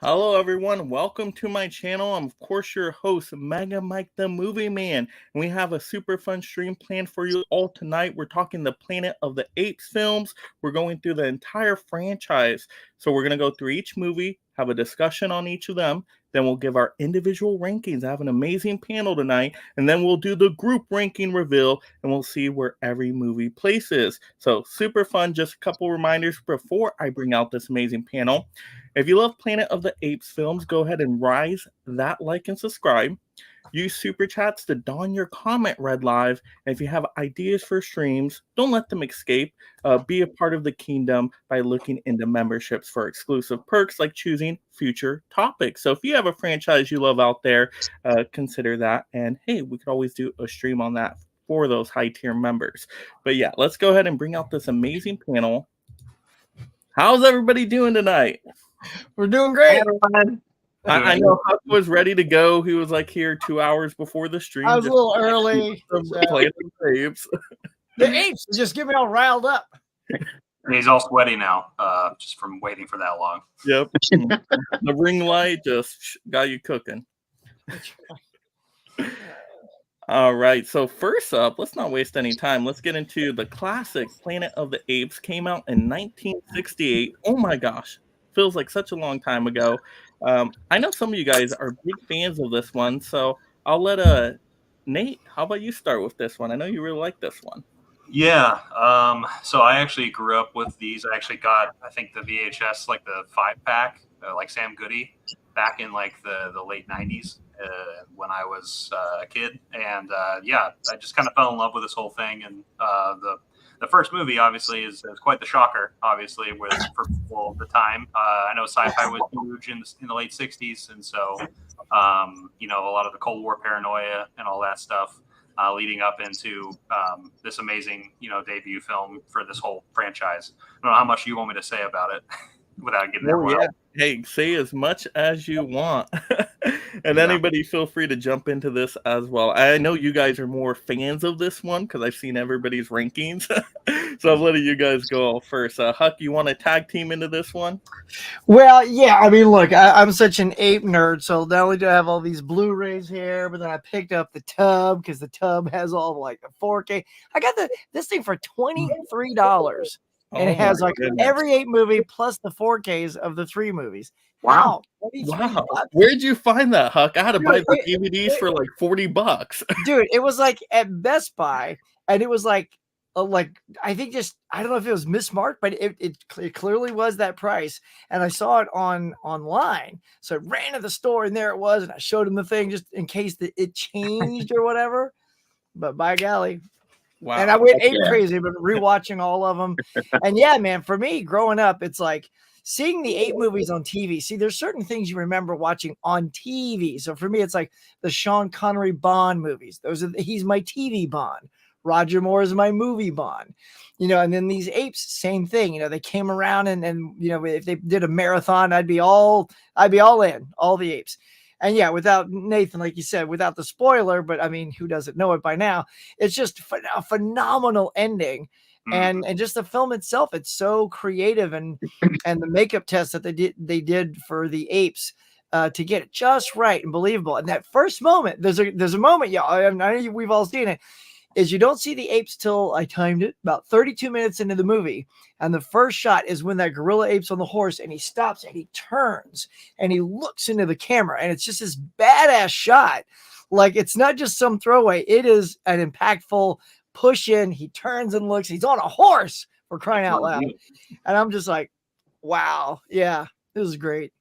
Hello, everyone. Welcome to my channel. I'm, of course, your host, Mega Mike the Movie Man. And we have a super fun stream planned for you all tonight. We're talking the Planet of the Apes films. We're going through the entire franchise. So we're going to go through each movie, have a discussion on each of them. Then we'll give our individual rankings. I have an amazing panel tonight. And then we'll do the group ranking reveal, and we'll see where every movie places. So super fun. Just a couple reminders before I bring out this amazing panel. If you love Planet of the Apes films, go ahead and rise that like and subscribe. Use super chats to don your comment read live. And if you have ideas for streams, don't let them escape. Be a part of the kingdom by looking into memberships for exclusive perks like choosing future topics. So if you have a franchise you love out there, consider that. And hey, we could always do a stream on that for those high tier members. But yeah, let's go ahead and bring out this amazing panel. How's everybody doing tonight? We're doing great. I know Huck was ready to go. He was like here 2 hours before the stream. I was a little early. Playing the apes. The apes just get me all riled up. And he's all sweaty now, just from waiting for that long. Yep. The ring light just got you cooking. All right. So first up, let's not waste any time. Let's get into the classic Planet of the Apes. Came out in 1968. Oh my gosh. Feels like such a long time ago. I know some of you guys are big fans of this one, so I'll let Nate, how about you start with this one? I know you really like this one. Yeah, so I actually grew up with these. I actually got, I think, the VHS, like the 5-pack, like Sam Goody, back in like the late 90s when I was a kid. And yeah, I just kind of fell in love with this whole thing. And the first movie, obviously, is quite the shocker, obviously, for people at the time. I know sci-fi was huge in the late 60s. And so, you know, a lot of the Cold War paranoia and all that stuff leading up into this amazing, you know, debut film for this whole franchise. I don't know how much you want me to say about it without getting there. Yeah. Hey, say as much as you want. And anybody feel free to jump into this as well. I know you guys are more fans of this one because I've seen everybody's rankings. So I'm letting you guys go first. Huck, you want to tag team into this one? Well, yeah. I mean, look, I'm such an ape nerd. So not only do I have all these Blu-rays here, but then I picked up the tub because the tub has all like the 4K. I got this thing for $23. And it has like every 8 movie plus the 4Ks of the 3 movies. Wow. Wow. Where'd you find that, Huck? I had to buy the DVDs for like $40. Dude, it was like at Best Buy, and it was like I think I don't know if it was mismarked, but it clearly was that price. And I saw it online. So I ran to the store and there it was, and I showed him the thing just in case that it changed or whatever. But by golly. Wow. And I went ape crazy, but rewatching all of them. And yeah, man, for me growing up, it's like seeing the 8 movies on TV. See, there's certain things you remember watching on TV. So for me, it's like the Sean Connery Bond movies. He's my TV Bond. Roger Moore is my movie Bond. You know, and then these apes, same thing. You know, they came around and you know, if they did a marathon, I'd be all in, all the apes. And yeah, without Nathan, like you said, without the spoiler, but I mean, who doesn't know it by now? It's just a phenomenal ending. And just the film itself, it's so creative, and the makeup test that they did for the apes to get it just right and believable. And that first moment, there's a moment, y'all. I know we've all seen it. Is you don't see the apes till I timed it about 32 minutes into the movie. And the first shot is when that gorilla ape's on the horse and he stops and he turns and he looks into the camera. And it's just this badass shot. Like, it's not just some throwaway. It is an impactful push in. He turns and looks. He's on a horse, for crying out loud. And I'm just like, wow. Yeah, this is great.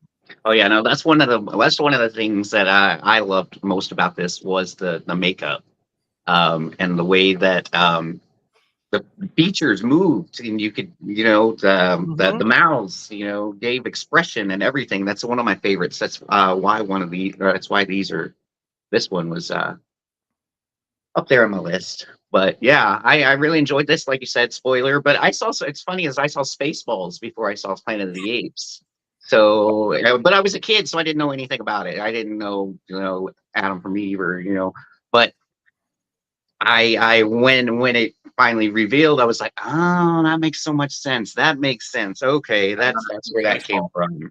Oh yeah, no, that's one of the things that I loved most about this was the makeup. And the way that the features moved, and you could, you know, the mouths, you know, gave expression and everything. That's one of my favorites. That's why this one was up there on my list. But yeah, I really enjoyed this. Like you said, spoiler. But it's funny as I saw Spaceballs before I saw Planet of the Apes. So, but I was a kid, so I didn't know anything about it. I didn't know, you know, Adam from Eve, or, you know, but I when it finally revealed, I was like, oh, that makes so much sense. That makes sense. Okay, that's where that came from.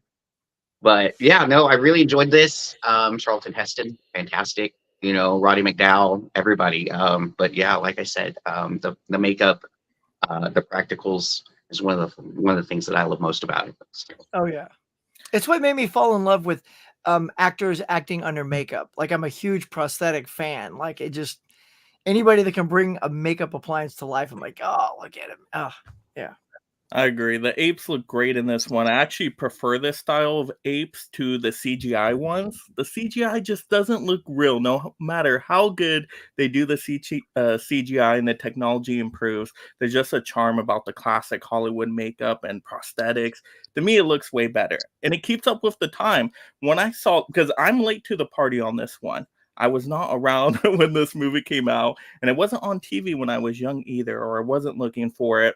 But yeah, no, I really enjoyed this. Charlton Heston, fantastic. You know, Roddy McDowell, everybody. But yeah, like I said, the makeup, the practicals is one of the things that I love most about it. So, Oh yeah. It's what made me fall in love with actors acting under makeup. Like I'm a huge prosthetic fan. Like it just anybody that can bring a makeup appliance to life, I'm like, oh, look at him. Oh, yeah. I agree. The apes look great in this one. I actually prefer this style of apes to the CGI ones. The CGI just doesn't look real, no matter how good they do the CGI and the technology improves. There's just a charm about the classic Hollywood makeup and prosthetics. To me, it looks way better, and it keeps up with the time. When I saw, because I'm late to the party on this one. I was not around when this movie came out, and it wasn't on TV when I was young either, or I wasn't looking for it.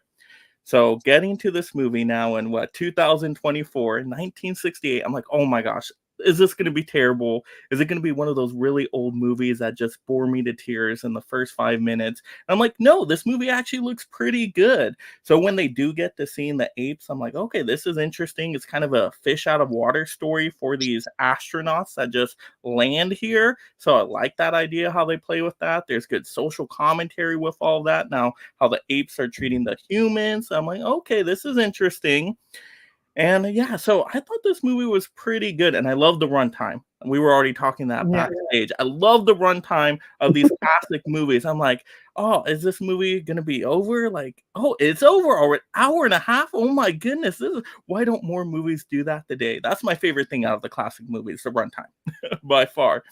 So getting to this movie now in 2024, 1968, I'm like, oh my gosh, is this going to be terrible? Is it going to be one of those really old movies that just bore me to tears in the first 5 minutes? And I'm like, no, this movie actually looks pretty good. So when they do get to seeing the apes, I'm like, okay, this is interesting. It's kind of a fish out of water story for these astronauts that just land here. So I like that idea, how they play with that. There's good social commentary with all that. Now, how the apes are treating the humans. I'm like, okay, this is interesting. And yeah, so I thought this movie was pretty good, and I love the runtime. We were already talking that Yeah. backstage. I love the runtime of these classic movies. I'm like, oh, is this movie gonna be over? Like, oh, it's over already. Hour and a half. Oh my goodness! Why don't more movies do that today? That's my favorite thing out of the classic movies, the runtime, by far.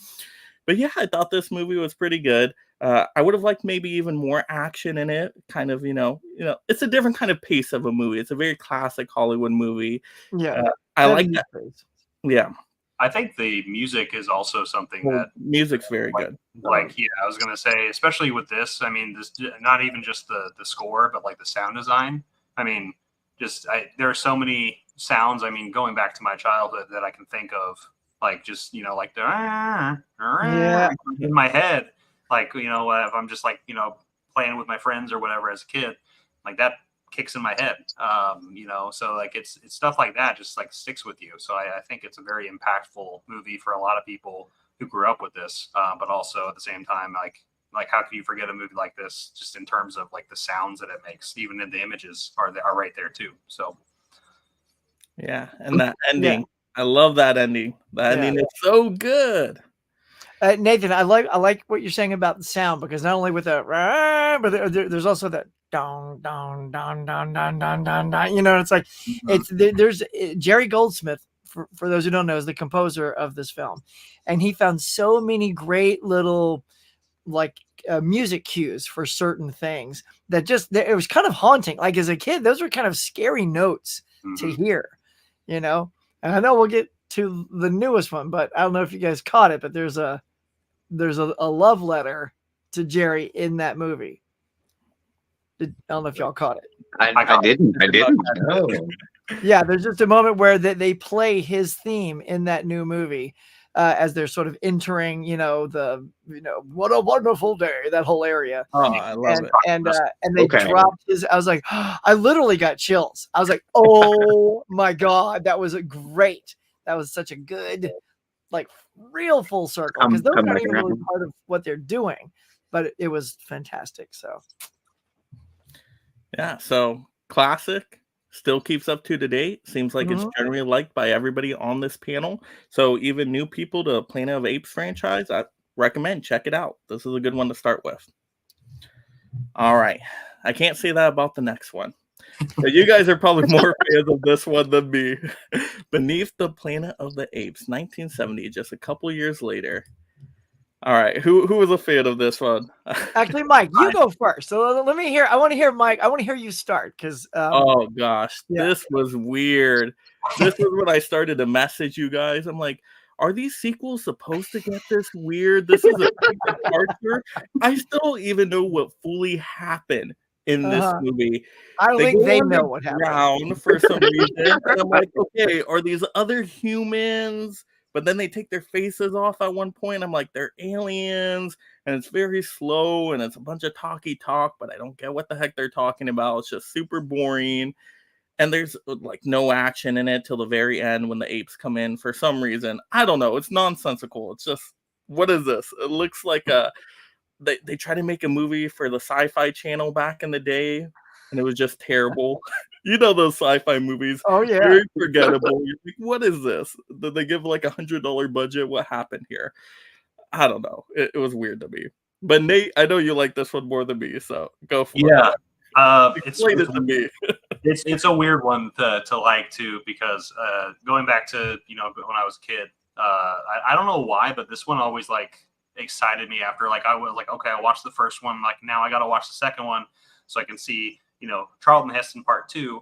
But yeah, I thought this movie was pretty good. I would have liked maybe even more action in it. Kind of, it's a different kind of pace of a movie. It's a very classic Hollywood movie. Yeah. I like 70s that. craze. Yeah, I think the music is also something well, that music's very like good. yeah, I was gonna say, especially with this. I mean, this not even just the score, but like the sound design. I mean, there are so many sounds. I mean, going back to my childhood that I can think of, like just like the Yeah. in my head, like if I'm just like playing with my friends or whatever as a kid, like that kicks in my head. So like it's stuff like that just like sticks with you. So I think it's a very impactful movie for a lot of people who grew up with this, but also at the same time, like how can you forget a movie like this just in terms of like the sounds that it makes, even in the images are right there too. So Yeah, and that Yeah. ending, I love that ending. The Yeah. ending is so good. Nathan, I like what you're saying about the sound because not only with the but there's also that dong dong dong dong dong dong dong dong. It's like there's Jerry Goldsmith. For those who don't know, is the composer of this film, and he found so many great little like music cues for certain things that just it was kind of haunting. Like as a kid, those were kind of scary notes to hear, And I know we'll get to the newest one, but I don't know if you guys caught it, but there's a love letter to Jerry in that movie. I don't know if y'all caught it. I didn't. No. Yeah, there's just a moment where they play his theme in that new movie as they're sort of entering, what a wonderful day, that whole area. Oh, I love it. And they Okay. dropped his. I was like, I literally got chills. I was like, oh my god, that was great. That was such a good, like real full circle because those aren't even really part of what they're doing, but it was fantastic. So Yeah, so classic, still keeps up to date. Seems like it's generally liked by everybody on this panel. So even new people to Planet of Apes franchise, I recommend check it out. This is a good one to start with. All right, I can't say that about the next one. But you guys are probably more fans of this one than me. Beneath the Planet of the Apes, 1970, just a couple years later. All right, who was a fan of this one? actually, Mike, you go first. So let me hear. I want to hear Mike. I want to hear you start because. Oh gosh, yeah. This was weird. This was when I started to message you guys. I'm like, are these sequels supposed to get this weird? This is a big departure. I still don't even know what fully happened in this movie. I don't think they go know what happened. underground for some reason. And I'm like, okay, are these other humans? But then they take their faces off at one point. I'm like, they're aliens, and it's very slow, and it's a bunch of talky talk, but I don't get what the heck they're talking about. It's just super boring. and there's like no action in it till the very end when the apes come in for some reason. I don't know. It's nonsensical. It's just, what is this? It looks like they tried to make a movie for the Sci-Fi Channel back in the day, and it was just terrible. You know those sci-fi movies, Oh yeah. very forgettable. You're like, what is this? Did they give like $100 budget? What happened here? I don't know. It was weird to me. But Nate, I know you like this one more than me, so go for Yeah. it. It's Explain it to me. it's a weird one to like too, because going back to when I was a kid, I don't know why, but this one always like excited me. After like I was like, okay, I watched the first one, like now I got to watch the second one so I can see Charlton Heston Part 2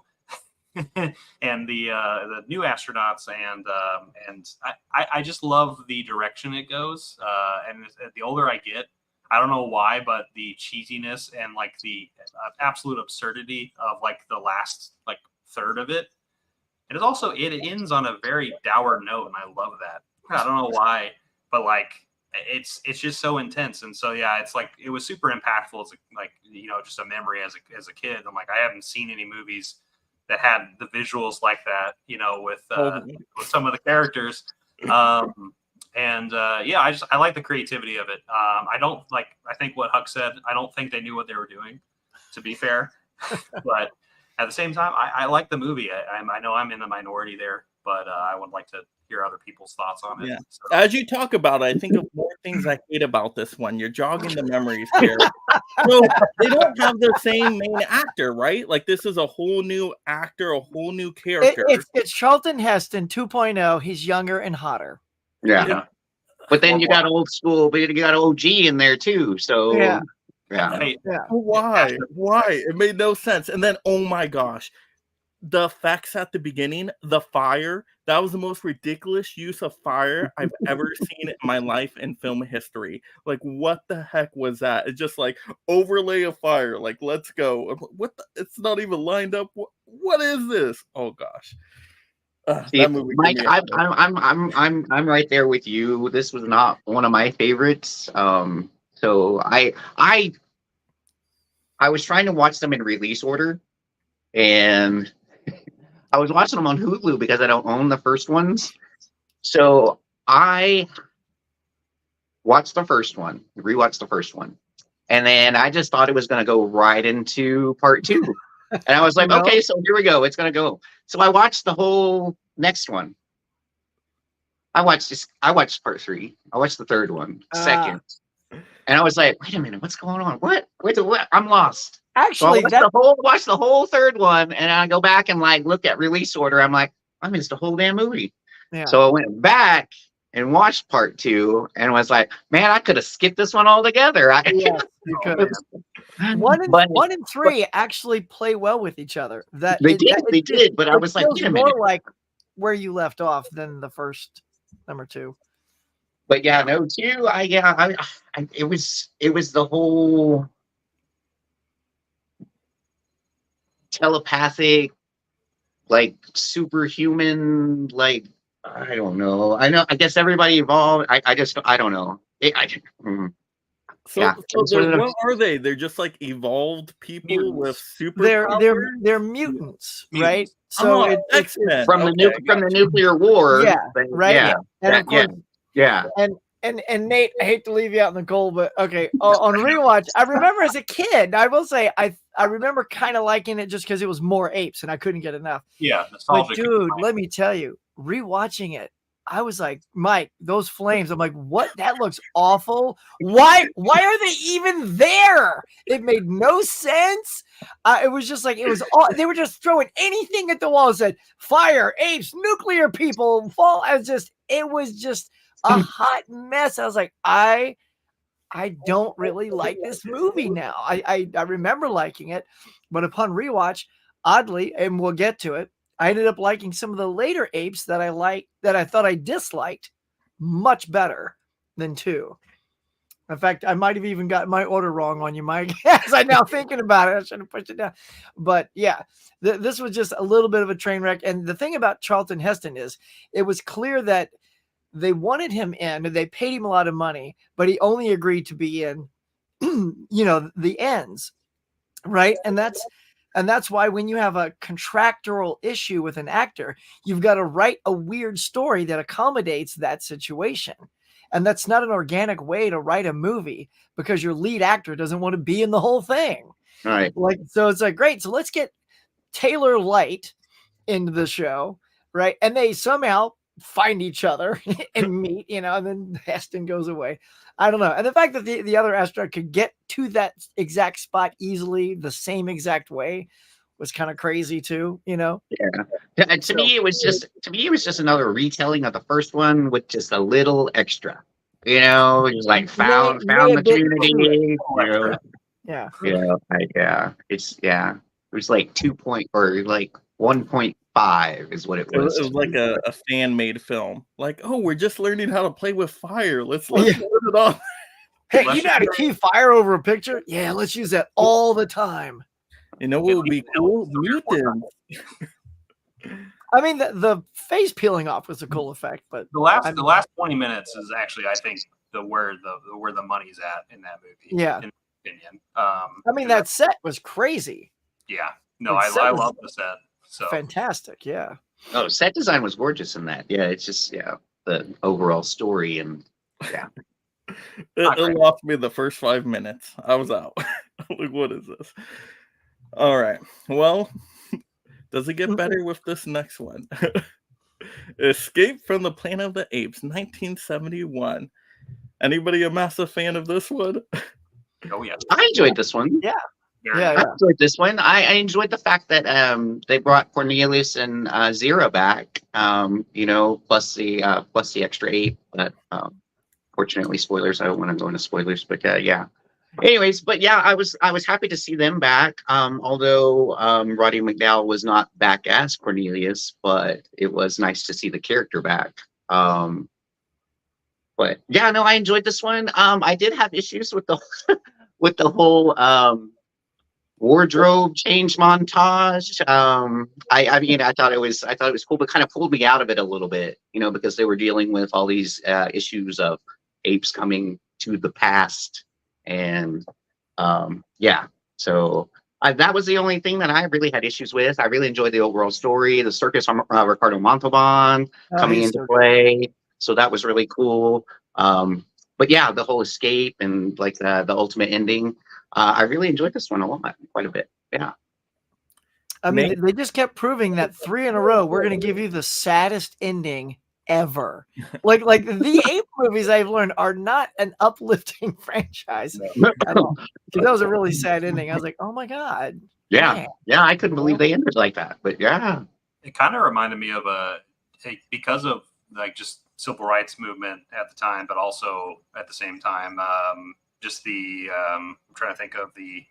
and the new astronauts, and I just love the direction it goes, and the older I get, I don't know why, but the cheesiness and like the absolute absurdity of like the last like third of it. It ends on a very dour note, and I love that. I don't know why, but like it's just so intense, and so yeah, it's like it was super impactful as just a memory as a kid. I'm like, I haven't seen any movies that had the visuals like that, with some of the characters. I like the creativity of it. I think what Huck said, I don't think they knew what they were doing, to be fair. But at the same time, I like the movie. I know I'm in the minority there, but I would like to hear other people's thoughts on it. Yeah. So. As you talk about it, I think of more things I hate about this one. You're jogging the memories here. So they don't have the same main actor, right? Like this is a whole new actor, a whole new character. It's Charlton Heston 2.0. He's younger and hotter. Yeah. But then you got old school, but you got OG in there too. So yeah. Why? It made no sense. And then, oh my gosh, the effects at the beginning, the fire, that was the most ridiculous use of fire I've ever seen in my life in film history. Like, what the heck was that? It's just like overlay of fire. Like, let's go. It's not even lined up. What is this? Oh gosh. See, Mike, I'm right there with you. This was not one of my favorites. So I was trying to watch them in release order, and I was watching them on Hulu because I don't own the first ones. So I watched the first one, rewatched the first one, and then I just thought it was going to go right into part 2. And I was like, okay, so here we go. It's going to go. So I watched the whole next one. I watched part 3. I watched the third one, second. And I was like, wait a minute, what's going on? What? I'm lost. Actually, so watch the whole third one, and I go back and like look at release order. I'm like, I missed the whole damn movie. Yeah. So I went back and watched part 2 and was like, man, I could have skipped this one altogether. Yeah, you could. 1 and 3 actually play well with each other. They did. But I was like, wait a minute. More like where you left off than the first number 2. But yeah, no, 2. It was the whole telepathic, like superhuman, like I don't know. I guess everybody evolved. I don't know. What are they? They're just like evolved people mutants with super. They're mutants, right? So it's from the nuclear war. Yeah, right. Yeah, and of course, yeah. And Nate, I hate to leave you out in the cold, but okay. On rewatch, I remember as a kid, I will say I remember kind of liking it just because it was more apes and I couldn't get enough. Yeah, but dude, let me tell you, rewatching it, I was like, Mike, those flames. I'm like, what? That looks awful. Why are they even there? It made no sense. It was just like, they were just throwing anything at the wall and said, fire, apes, nuclear people, fall. It was just a hot mess. I was like, I don't really like this movie now. I remember liking it, but upon rewatch, oddly, and we'll get to it, I ended up liking some of the later apes that I thought I disliked much better than 2. In fact, I might have even got my order wrong on you, Mike. As I'm now thinking about it, I should have pushed it down. But yeah, this was just a little bit of a train wreck. And the thing about Charlton Heston is it was clear that they wanted him in and they paid him a lot of money, but he only agreed to be in, the ends. Right. And And that's why when you have a contractual issue with an actor, you've got to write a weird story that accommodates that situation. And that's not an organic way to write a movie because your lead actor doesn't want to be in the whole thing. Right. Like, so it's like, great. So let's get Taylor Light into the show, right? And they somehow find each other and meet, and then Heston goes away. I don't know. And the fact that the other astronaut could get to that exact spot easily the same exact way was kind of crazy too, Yeah. To me, it was just another retelling of the first one with just a little extra. Like found the community. Yeah. It was like 1.5 is what it was. It was like a fan-made film. Like, oh, we're just learning how to play with fire. Let's put it on. Hey, you know how to keep fire over a picture? Yeah, let's use that all the time. You know what would be cool? Mutants. I mean, the face peeling off was a cool effect, but the last 20 minutes is actually, I think, where the money's at in that movie. Yeah, in my opinion. I mean, that set was crazy. Yeah, no, I love the set. So fantastic, yeah. Oh, set design was gorgeous in that. Yeah, it's just the overall story and it lost me the first 5 minutes. I was out. Like, what is this? All right. Well, does it get better with this next one? Escape from the Planet of the Apes, 1971. Anybody a massive fan of this one? Oh yeah, I enjoyed this one. Yeah. I enjoyed this one. I enjoyed the fact that they brought Cornelius and Zero back. Plus the extra ape. But fortunately, spoilers. I don't want to go into spoilers, but yeah. Anyways, but yeah, I was happy to see them back. Although Roddy McDowall was not back as Cornelius, but it was nice to see the character back. But yeah, no, I enjoyed this one. I did have issues with the with the whole wardrobe change montage. I mean, I thought it was cool, but kind of pulled me out of it a little bit, because they were dealing with all these issues of apes coming to the past. And so that was the only thing that I really had issues with. I really enjoyed the overall story, the circus on Ricardo Montalban coming into play. So that was really cool. But yeah, the whole escape and like the ultimate ending. I really enjoyed this one a lot, quite a bit. Yeah. I mean, they just kept proving that 3 in a row, we're going to give you the saddest ending ever. Like the Ape movies, I've learned, are not an uplifting franchise at all. Because that was a really sad ending. I was like, oh my God. Yeah. Yeah, I couldn't believe they ended like that. But yeah. It kind of reminded me of because of like just civil rights movement at the time, but also at the same time, just the I'm trying to think of it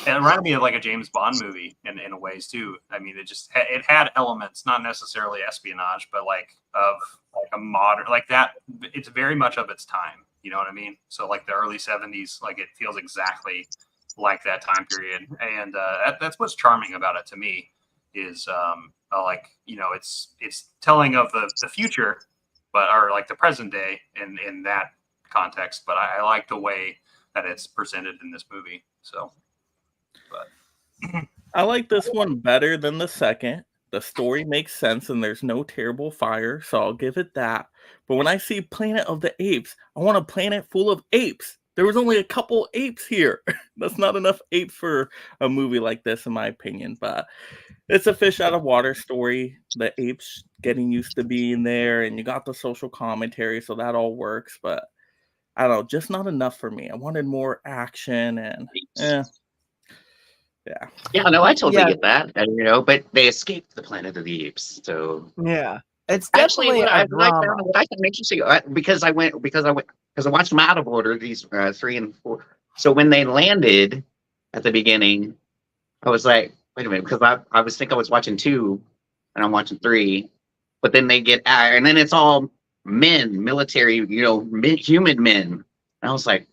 reminded me of like a James Bond movie in a ways too. I mean, it had elements, not necessarily espionage, but like of like a modern, like that. It's very much of its time. You know what I mean? So like the early 70s, like it feels exactly like that time period. And that's what's charming about it to me is it's telling of the future, or like the present day in that context. But I like the way that it's presented in this movie. So. But I like this one better than the second. The story makes sense and there's no terrible fire, so I'll give it that. But when I see Planet of the Apes, I want a planet full of apes. There was only a couple apes here. That's not enough apes for a movie like this, in my opinion. But it's a fish out of water story. The apes getting used to being there, and you got the social commentary, so that all works. But I don't know, just not enough for me. I wanted more action and Yeah, no, I totally get that. But they escaped the Planet of the Apes, so yeah, it's actually definitely what I found interesting because I watched them out of order, these 3 and 4. So when they landed at the beginning, I was like, wait a minute, because I was watching 2, and I'm watching 3, but then they get and then it's all men, military, human men, and I was like,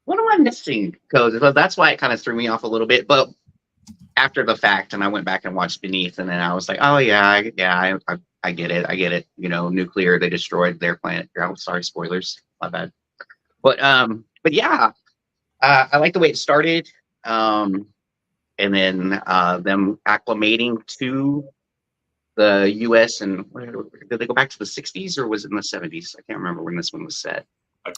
what am I missing? Because that's why it kind of threw me off a little bit. But after the fact, and I went back and watched Beneath, and then I was like, oh yeah, I get it. Nuclear, they destroyed their planet. Oh, sorry, spoilers, my bad. But yeah, I like the way it started. and then them acclimating to the U.S. and did they go back to the 60s or was it in the 70s? I can't remember when this one was set.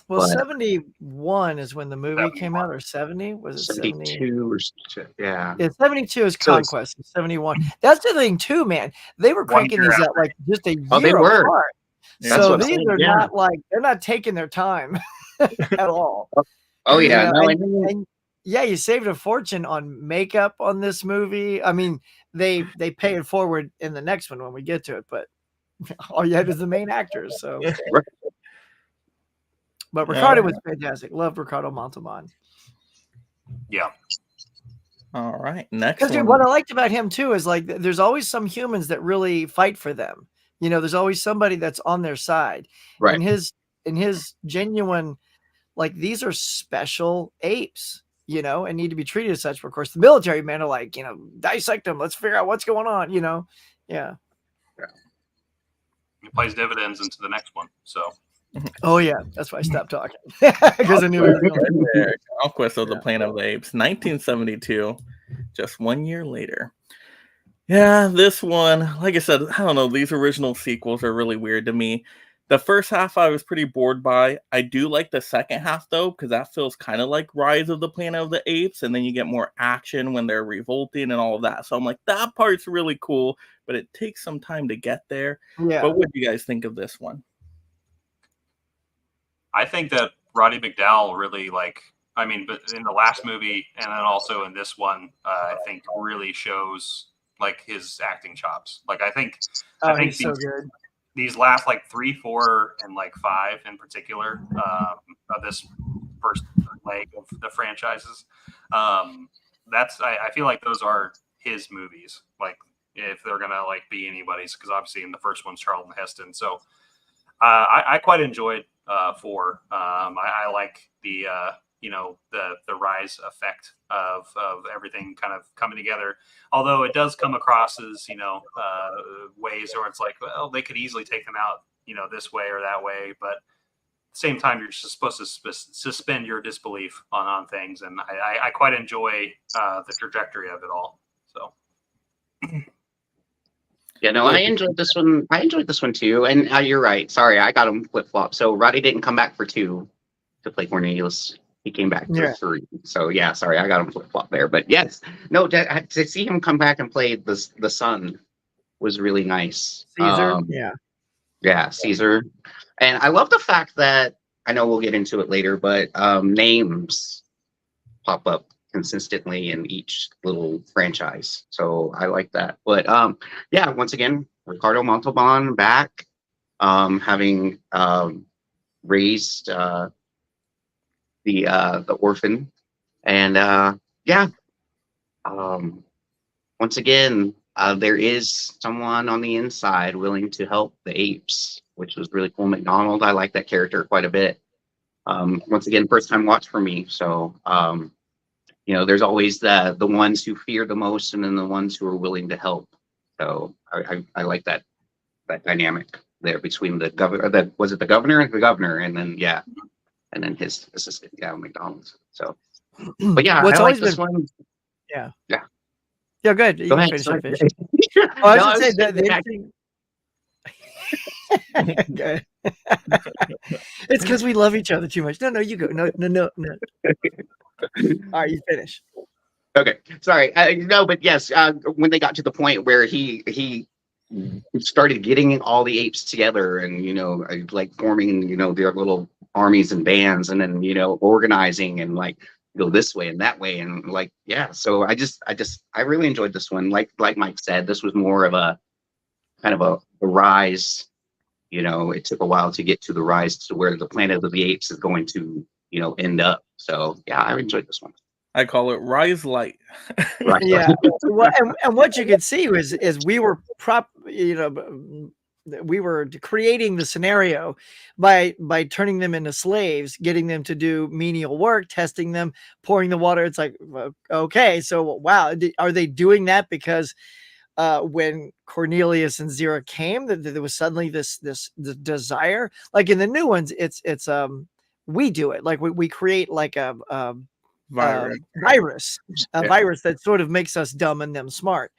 Well, But 71 is when the movie came 71. out, or 70? Was it 70? 72 or yeah. Yeah, 72 is So it's- Conquest. 71. That's the thing too, man. They were 1 cranking year these out after. like just a Oh, they year were. apart. Yeah. That's So what I'm these saying. are Yeah. not like they're not taking their time at all. Oh You yeah. know, No, and yeah, you saved a fortune on makeup on this movie. I mean, they pay it forward in the next one when we get to it, but all you had was the main actors. So, but Ricardo was fantastic. Love Ricardo Montalban. Yeah. All right, next Because one. what I liked about him too is like there's always some humans that really fight for them. You know, there's always somebody that's on their side. right. And his genuine, like, these are special apes, you know, and need to be treated as such. But of course, the military men are like, you know, dissect them. Let's figure out what's going on. You know, yeah. It plays dividends into the next one. So Oh yeah, that's why I stopped talking because I knew it was going Right to. there, Conquest of the Yeah. Planet of the Apes, 1972, just 1 year later. Yeah, this one, like I said, I don't know. These original sequels are really weird to me. The first half I was pretty bored by. I do like the second half though, because that feels kind of like Rise of the Planet of the Apes, and then you get more action when they're revolting and all of that. So I'm like, that part's really cool, but it takes some time to get there. Yeah. But what do you guys think of this one? I think that Roddy McDowell really but in the last movie and then also in this one, I think really shows like his acting chops. Like I think He's so good. these last like 3, 4, and like 5 in particular of this first leg of the franchises. I feel like those are his movies. Like if they're gonna like be anybody's, because obviously in the first one's Charlton Heston. So I quite enjoyed 4. I like the the rise effect of everything kind of coming together. Although it does come across as ways where it's like, well, they could easily take them out this way or that way, but at the same time you're just supposed to suspend your disbelief on things, and I quite enjoy the trajectory of it all. So. Yeah, no, I enjoyed this one. I enjoyed this one too. And you're right. Sorry, I got him flip flop. So Roddy didn't come back for 2 to play Cornelius. He came back for 3. So yeah, sorry, I got him flip flop there. But yes, no, to see him come back and play the son was really nice. Caesar. Yeah, Caesar. And I love the fact that, I know we'll get into it later, but names pop up consistently in each little franchise. So I like that. But yeah, once again, Ricardo Montalban back, having raised the orphan. And once again, there is someone on the inside willing to help the apes, which was really cool. McDonald, I like that character quite a bit. Once again, first time watch for me. So there's always the ones who fear the most, and then the ones who are willing to help. So I like that dynamic there between the governor. Was it the governor and the governor, and then and then his assistant, McDonald. So, but yeah, What's I like always this been- one. Yeah. Yeah. Yeah, good. You Go can ahead. finish Sorry. up, Fish. I was No, gonna say that the I- interesting- Good. It's because we love each other too much. No, you go. No. All right, you finish. Okay, sorry. No, but yes, when they got to the point where he started getting all the apes together and like forming their little armies and bands, and then organizing and like go this way and that way, and like so I really enjoyed this one. Like Mike said, this was more of a kind of a rise. It took a while to get to the rise to where the Planet of the Apes is going to end up. So yeah, I enjoyed this one. I call it Rise Light. Right. Yeah. Well, and what you could see is we were we were creating the scenario by turning them into slaves, getting them to do menial work, testing them, pouring the water. It's like, okay, so wow, are they doing that because when Cornelius and Zira came, that there was suddenly this desire? Like in the new ones, it's we do it. Like we create like a Virus. virus, a Yeah. virus that sort of makes us dumb and them smart.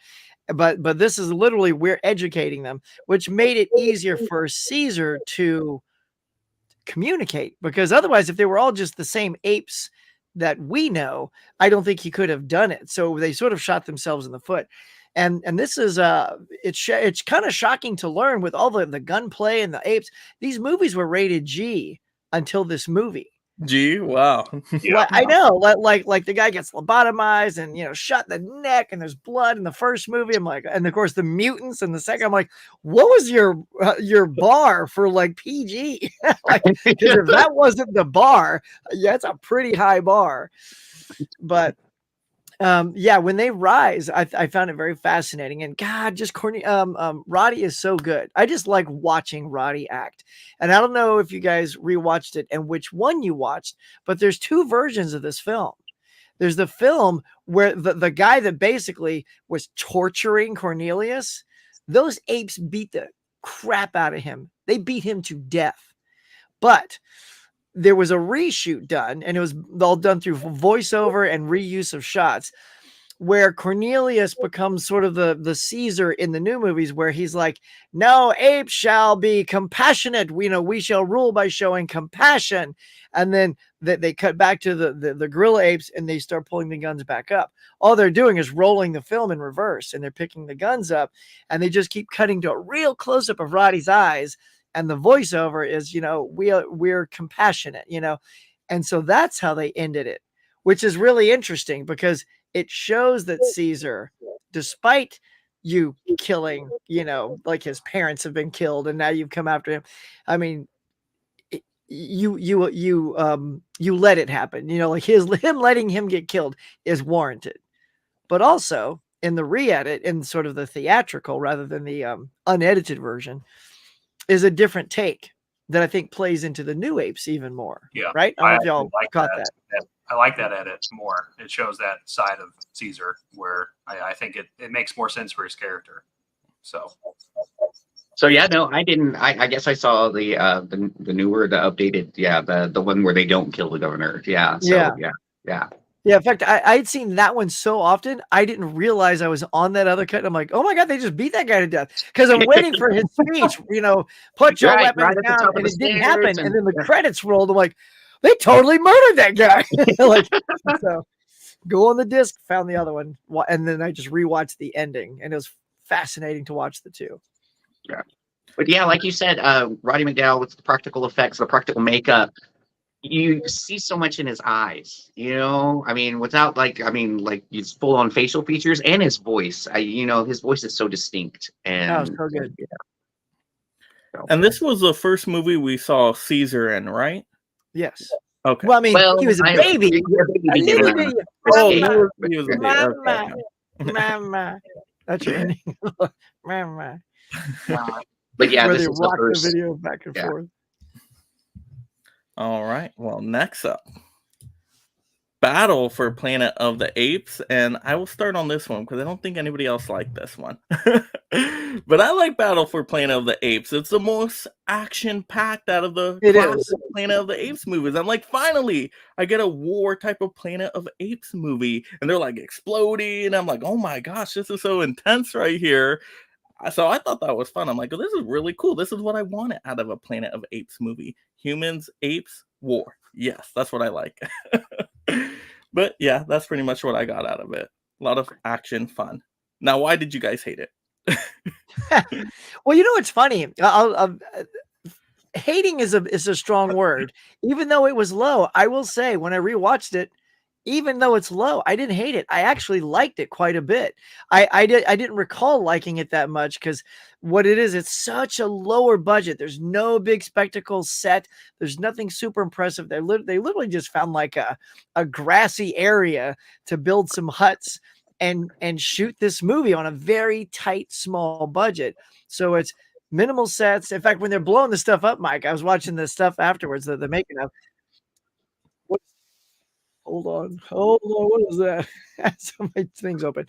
But this is literally we're educating them, which made it easier for Caesar to communicate, because otherwise, if they were all just the same apes that we know, I don't think he could have done it. So they sort of shot themselves in the foot. And this is it's kind of shocking to learn with all the gunplay and the apes. These movies were rated G until this movie. Gee, wow. Yeah. Like, I know, like the guy gets lobotomized and shot in the neck, and there's blood in the first movie. I'm like, and of course the mutants in the second. I'm like, what was your bar for like PG? Like, because if that wasn't the bar, yeah, it's a pretty high bar. But yeah, when they rise, I found it very fascinating. And God, just Roddy is so good. I just like watching Roddy act. And I don't know if you guys rewatched it and which one you watched, but there's two versions of this film. There's the film where the guy that basically was torturing Cornelius, those apes beat the crap out of him. They beat him to death. But there was a reshoot done, and it was all done through voiceover and reuse of shots, where Cornelius becomes sort of the Caesar in the new movies, where he's like, no, apes shall be compassionate. We shall rule by showing compassion. And then they cut back to the gorilla apes, and they start pulling the guns back up. All they're doing is rolling the film in reverse, and they're picking the guns up, and they just keep cutting to a real close-up of Roddy's eyes. And the voiceover is, we're compassionate, and so that's how they ended it, which is really interesting because it shows that Caesar, despite you killing, like his parents have been killed, and now you've come after him. I mean, you let it happen, like him letting him get killed is warranted, but also in the re-edit, in sort of the theatrical rather than the unedited version, is a different take that I think plays into the new apes even more. Yeah. Right? I don't know if y'all like caught that. I like that edit more. It shows that side of Caesar where I think it makes more sense for his character. So yeah, no, I didn't. I guess I saw the newer, the updated, the one where they don't kill the governor. Yeah. So yeah. Yeah, in fact, I'd seen that one so often, I didn't realize I was on that other cut. I'm like, oh my God, they just beat that guy to death. Because I'm waiting for his speech, put your weapons down, and it didn't happen. And then the credits rolled. I'm like, they totally murdered that guy. So go on the disc, found the other one, and then I just rewatched the ending, and it was fascinating to watch the two. Yeah. But yeah, like you said, Roddy McDowall with the practical effects, the practical makeup, you see so much in his eyes, I mean, without he's full on facial features, and his voice, his voice is so distinct. And that was so good. Yeah. So. And this was the first movie we saw Caesar in, right? Yes. Okay. Well, I mean, he was a baby. He was a baby. Mama. That's your ending. Mama. But yeah, where this they is rock the first. the video back and forth. All right. Well, next up, Battle for Planet of the Apes, and I will start on this one because I don't think anybody else liked this one. But I like Battle for Planet of the Apes. It's the most action-packed out of the classic Planet of the Apes movies. I'm like, finally, I get a war type of Planet of Apes movie, and they're like exploding, and I'm like, oh my gosh, this is so intense right here. So I thought that was fun. I'm like, oh, this is really cool. This is what I wanted out of a Planet of Apes movie. Humans, apes, war. Yes, that's what I like. But yeah, that's pretty much what I got out of it. A lot of action, fun. Now, why did you guys hate it? Well, it's funny. Hating is a strong word. Even though it was low, I will say when I rewatched it, even though it's low, I didn't hate it. I actually liked it quite a bit. I didn't recall liking it that much because what it is, it's such a lower budget. There's no big spectacle set. There's nothing super impressive. They literally just found like a grassy area to build some huts and shoot this movie on a very tight, small budget. So it's minimal sets. In fact, when they're blowing the stuff up, Mike, I was watching the stuff afterwards that they're making of. Hold on. What is that? So my thing's open.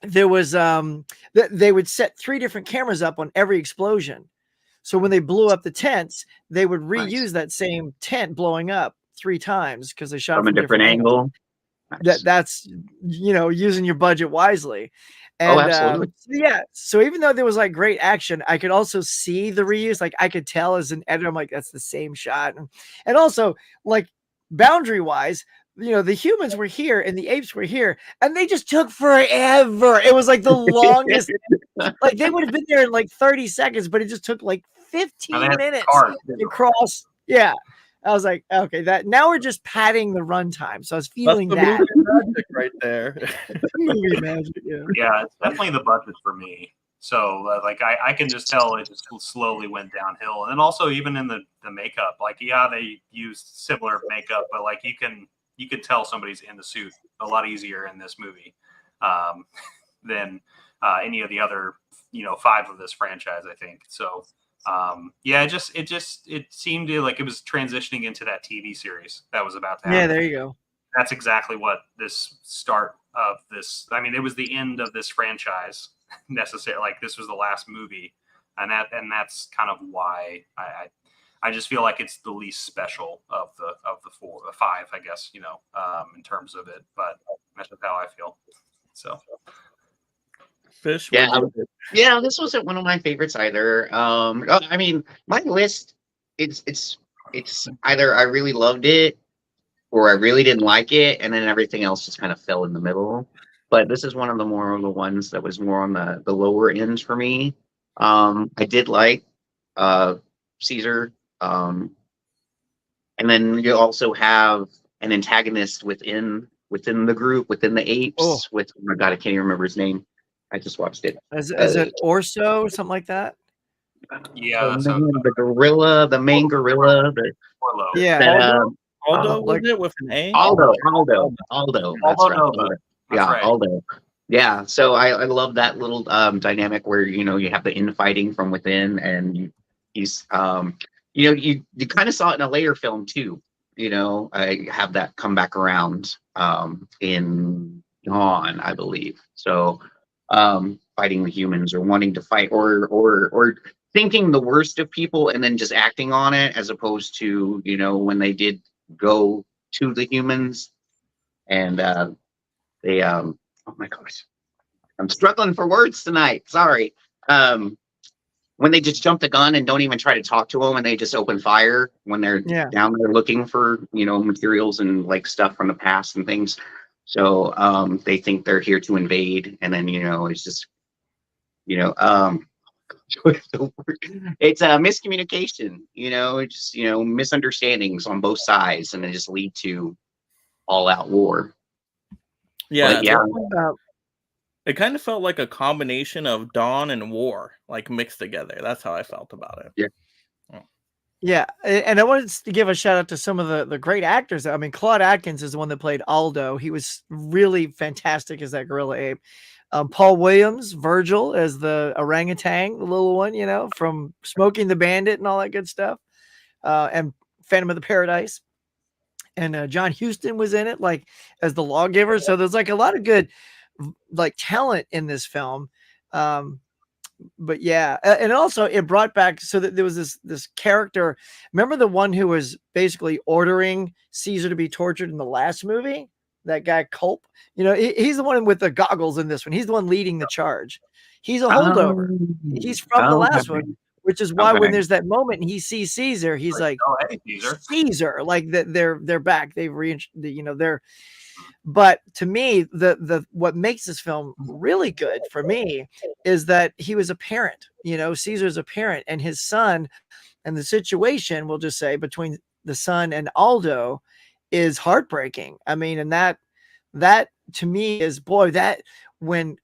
There was they would set 3 different cameras up on every explosion. So when they blew up the tents, they would reuse that same tent blowing up 3 times because they shot From a different angles. angle. Nice. That's using your budget wisely. Oh, And absolutely. yeah, so even though there was like great action, I could also see the reuse. Like I could tell as an editor, I'm like, that's the same shot. And also like boundary wise, the humans were here and the apes were here, and they just took forever. It was like the longest. Like they would have been there in like 30 seconds, but it just took like 15 minutes to cross. Yeah. I was like, okay, that now we're just padding the runtime. So I was feeling That's the that movie magic right there. movie magic. Yeah. Yeah, it's definitely the budget for me. So like I can just tell it just slowly went downhill. And then also even in the makeup, like yeah, they used similar makeup, but like you could tell somebody's in the suit a lot easier in this movie than any of the other 5 of this franchise, I think. So yeah, it seemed like it was transitioning into that TV series that was about to happen. Yeah, there you go. That's exactly what this start of this. I mean, it was the end of this franchise. Necessary, like this was the last movie, and that's kind of why I just feel like it's the least special of the 5, I guess, in terms of it. But that's just how I feel. So, Fish. Yeah, this wasn't one of my favorites either. I mean, my list, it's either I really loved it or I really didn't like it, and then everything else just kind of fell in the middle. But this is one of the ones that was more on the lower end for me. I did like Caesar, and then you also have an antagonist within the group, within the apes. Oh my God, I can't even remember his name. I just watched it. Is it Orso or something like that? Yeah, the gorilla, the main gorilla. Yeah. Aldo was it with an A? Aldo. That's right. Right. Aldo. Yeah. So I love that little dynamic where you have the infighting from within, and he's you kind of saw it in a later film too. I have that come back around in Dawn, I believe. So fighting the humans or wanting to fight or thinking the worst of people and then just acting on it, as opposed to when they did go to the humans and they oh my gosh, I'm struggling for words tonight, sorry. When they just jump the gun and don't even try to talk to them, and they just open fire when they're down there looking for materials and like stuff from the past and things. So they think they're here to invade, and then it's just it's a miscommunication, it's just misunderstandings on both sides, and they just lead to all-out war. Yeah, but it kind of felt like a combination of Dawn and War, like mixed together. That's how I felt about it. Yeah, and I wanted to give a shout out to some of the great actors. I mean, Claude Atkins is the one that played Aldo. He was really fantastic as that gorilla ape. Paul Williams, Virgil, as the orangutan, the little one, from Smoking the Bandit and all that good stuff, and Phantom of the Paradise. And John Huston was in it, like as the lawgiver. So there's like a lot of good, like talent in this film. But yeah, and also it brought back so that there was this character. Remember the one who was basically ordering Caesar to be tortured in the last movie? That guy Culp, he's the one with the goggles in this one. He's the one leading the charge. He's a holdover. He's from the last one, which is why when there's that moment and he sees Caesar, he's like, "Oh, hey, Caesar!" Like that they're back. They've they're. But to me, the what makes this film really good for me is that he was a parent. Caesar's a parent, and his son, and the situation, we'll just say, between the son and Aldo is heartbreaking. I mean, and that to me is, boy, that when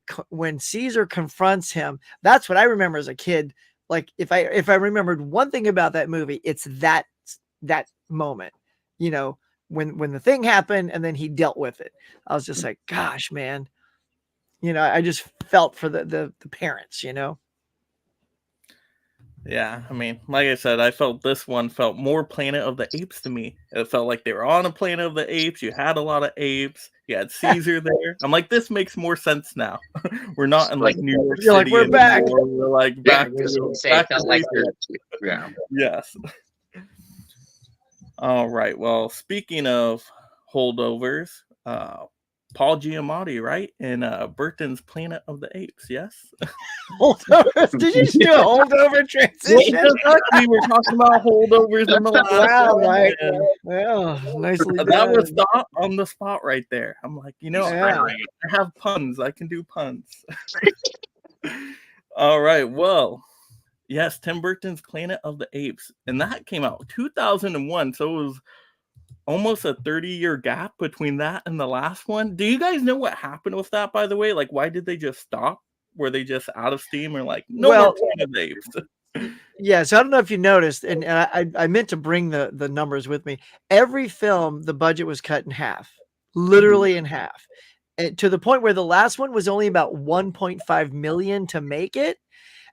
Caesar confronts him, that's what I remember as a kid. Like if I remembered one thing about that movie, it's that moment, when the thing happened and then he dealt with it. I was just like, gosh, man, I just felt for the parents, Yeah, I mean, like I said, I felt this one felt more Planet of the Apes to me. It felt like they were on a Planet of the Apes. You had a lot of apes. You had Caesar there. I'm like, this makes more sense now. We're not in like New York City. Like, we're back. We're like back. Yes. All right. Well, speaking of holdovers, Paul Giamatti, right? In Burton's Planet of the Apes, yes? Holdovers. Did you just do a holdover Well, transition? we were talking about holdovers in the last Wow, one, Mike. and Well, nicely that was done. on the spot right there. I'm like, Yeah. I have puns. I can do puns. All right. Well, yes, Tim Burton's Planet of the Apes, and that came out 2001. So it was almost a 30-year gap between that and the last one. Do you guys know what happened with that, by the way? Like, why did they just stop? Were they just out of steam, or like, no more Planet of the Apes? Yeah, so I don't know if you noticed, and I meant to bring the numbers with me. Every film, the budget was cut in half, literally in half, and to the point where the last one was only about 1.5 million to make it.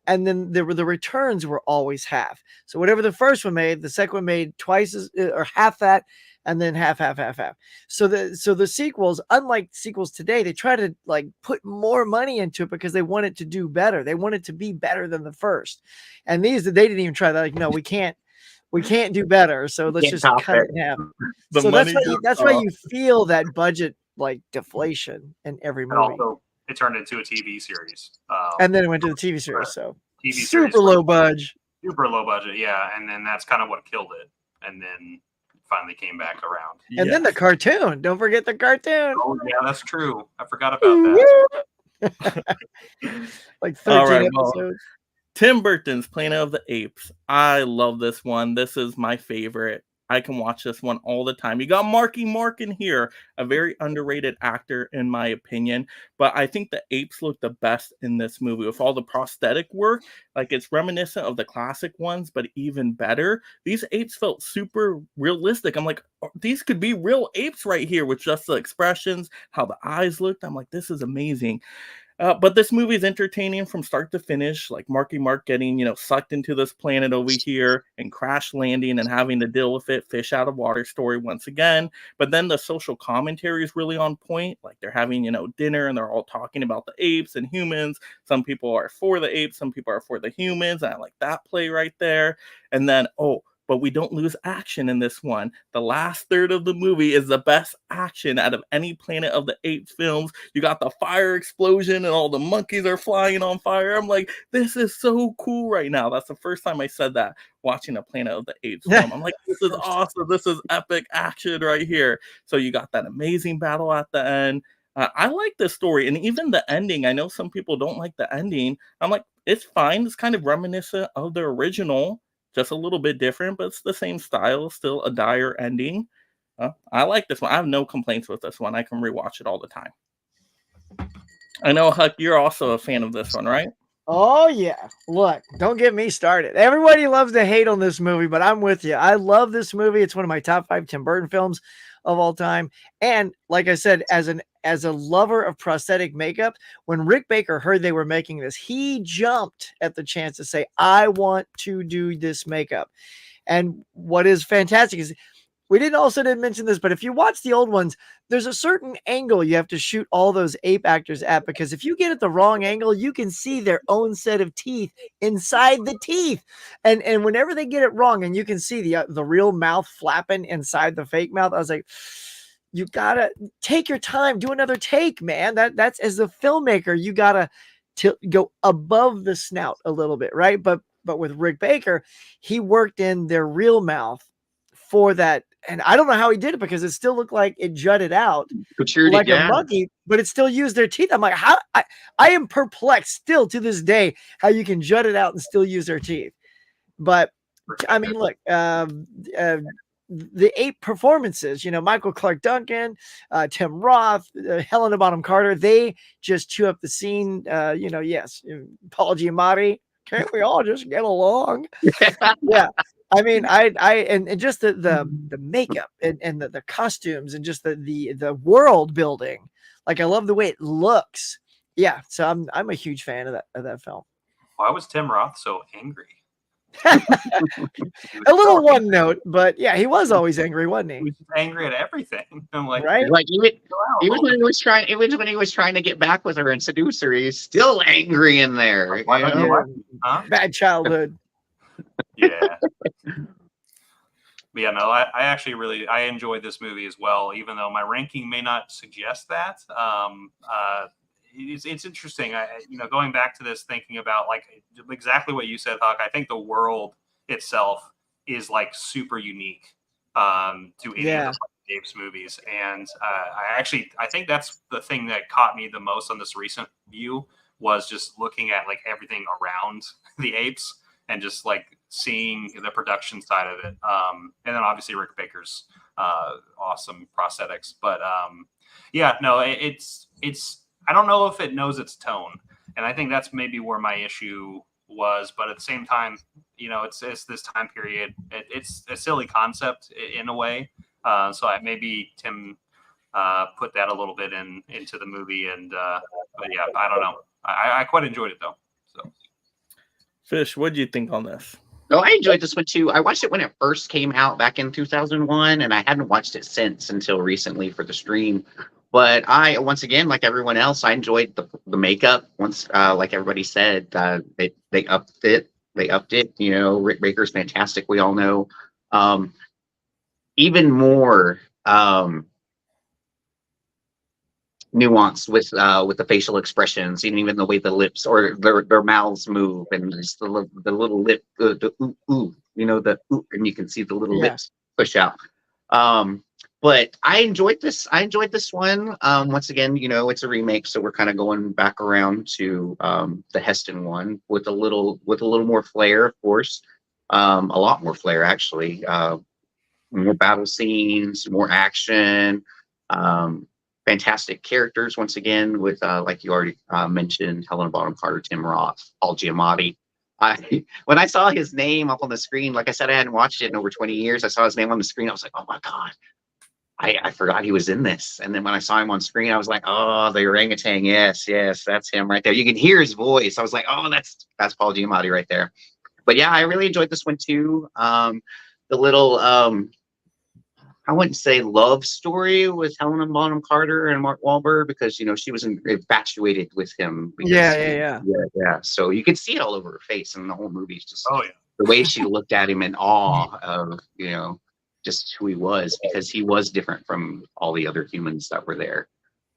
And then the returns were always half. So whatever the first one made, the second one made twice as or half that, and then half. So the sequels, unlike sequels today, they try to like put more money into it because they want it to do better. They want it to be better than the first. And these they didn't even try that. Like, no, we can't do better. So let's Can't just top cut it. it in half. The So money that's why you feel that budget like deflation in every And movie. also, it turned into a TV series. And then it went to the TV series. So TV series super low budget. super low budget, yeah. And then that's kind of what killed it. And then finally came back around. And then the cartoon. Don't forget the cartoon. Oh yeah, that's true. I forgot about that. Like 13 All right, well, episodes. Tim Burton's Planet of the Apes. I love this one. This is my favorite. I can watch this one all the time. You got Marky Mark in here, a very underrated actor in my opinion, but I think the apes look the best in this movie with all the prosthetic work. Like, it's reminiscent of the classic ones, but even better. These apes felt super realistic. I'm like, oh, these could be real apes right here with just the expressions, how the eyes looked. I'm like, this is amazing. But this movie is entertaining from start to finish, like Marky Mark getting, sucked into this planet over here and crash landing and having to deal with it, fish out of water story once again. But then the social commentary is really on point. Like, they're having, dinner and they're all talking about the apes and humans. Some people are for the apes, some people are for the humans. And I like that play right there. And then, but we don't lose action in this one. The last third of the movie is the best action out of any Planet of the Apes films. You got the fire explosion and all the monkeys are flying on fire. I'm like, this is so cool right now. That's the first time I said that watching a Planet of the Apes film. I'm like, this is awesome. This is epic action right here. So you got that amazing battle at the end. I like this story, and even the ending. I know some people don't like the ending. I'm like, it's fine. It's kind of reminiscent of the original, just a little bit different, but it's the same style, still a dire ending. I like this one. I have no complaints with this one. I can rewatch it all the time. I know, Huck, you're also a fan of this one, right? Oh, yeah. Look, don't get me started. Everybody loves to hate on this movie, but I'm with you. I love this movie. It's one of my top 5 Tim Burton films of all time. And like I said, as a lover of prosthetic makeup, when Rick Baker heard they were making this, he jumped at the chance to say, I want to do this makeup. And what is fantastic is we didn't mention this, but if you watch the old ones, there's a certain angle you have to shoot all those ape actors at, because if you get at the wrong angle, you can see their own set of teeth inside the teeth. And whenever they get it wrong, and you can see the real mouth flapping inside the fake mouth, I was like, you gotta take your time, do another take, man. That's as a filmmaker, you gotta go above the snout a little bit, right? But with Rick Baker, he worked in their real mouth for that. And I don't know how he did it, because it still looked like it jutted out like a monkey, but it still used their teeth. I'm like, how? I am perplexed still to this day how you can jut it out and still use their teeth. But I mean, look, the ape performances, Michael Clark Duncan, Tim Roth, Helena Bonham Carter, they just chew up the scene. Yes, Paul Giamatti. Can't we all just get along? Yeah. I mean, and just the makeup and the costumes and just the world building. Like, I love the way it looks. Yeah, so I'm a huge fan of that film. Why was Tim Roth so angry? A little one note, but yeah, he was always angry, wasn't he? He was angry at everything. I'm like, right? Like even when he was trying to get back with her and seduce her, he's still angry in there. Huh? Bad childhood. Yeah. But yeah, no, I actually really I enjoyed this movie as well, even though my ranking may not suggest that. It's interesting. Going back to this, thinking about like exactly what you said, Huck. I think the world itself is like super unique to any of the Apes movies, and I think that's the thing that caught me the most on this recent view was just looking at like everything around the Apes and just like seeing the production side of it. And then obviously Rick Baker's awesome prosthetics, but yeah, no, it's I don't know if it knows its tone, and I think that's maybe where my issue was. But at the same time, it's this time period. It's a silly concept in a way. So maybe Tim put that a little bit into the movie, and but yeah, I don't know. I quite enjoyed it though. So, Fish, what do you think on this? No, I enjoyed this one too. I watched it when it first came out back in 2001, and I hadn't watched it since until recently for the stream. But once again, like everyone else, I enjoyed the makeup. Once, like everybody said, they upped it. They upped it. Rick Baker's fantastic. We all know. Even more nuance with the facial expressions, and even the way the lips or their mouths move, and just the little lip, the ooh, ooh, the ooh, and you can see the little lips push out. But I enjoyed this. I enjoyed this one. Once again, it's a remake, so we're kind of going back around to the Heston one with a little more flair, of course. A lot more flair, actually. More battle scenes, more action. Fantastic characters once again with like you already mentioned, Helena Bonham Carter, Tim Roth, Paul Giamatti. When I saw his name up on the screen, like I said, I hadn't watched it in over 20 years. I saw his name on the screen. I was like, oh my God, I forgot he was in this. And then when I saw him on screen, I was like, oh, the orangutan. Yes, that's him right there. You can hear his voice. I was like, oh, that's Paul Giamatti right there. But yeah, I really enjoyed this one too. The little I wouldn't say love story with Helena Bonham Carter and Mark Wahlberg, because she was infatuated with him. Because, yeah. So you could see it all over her face, and the whole movie is just the way she looked at him in awe of just who he was, because he was different from all the other humans that were there.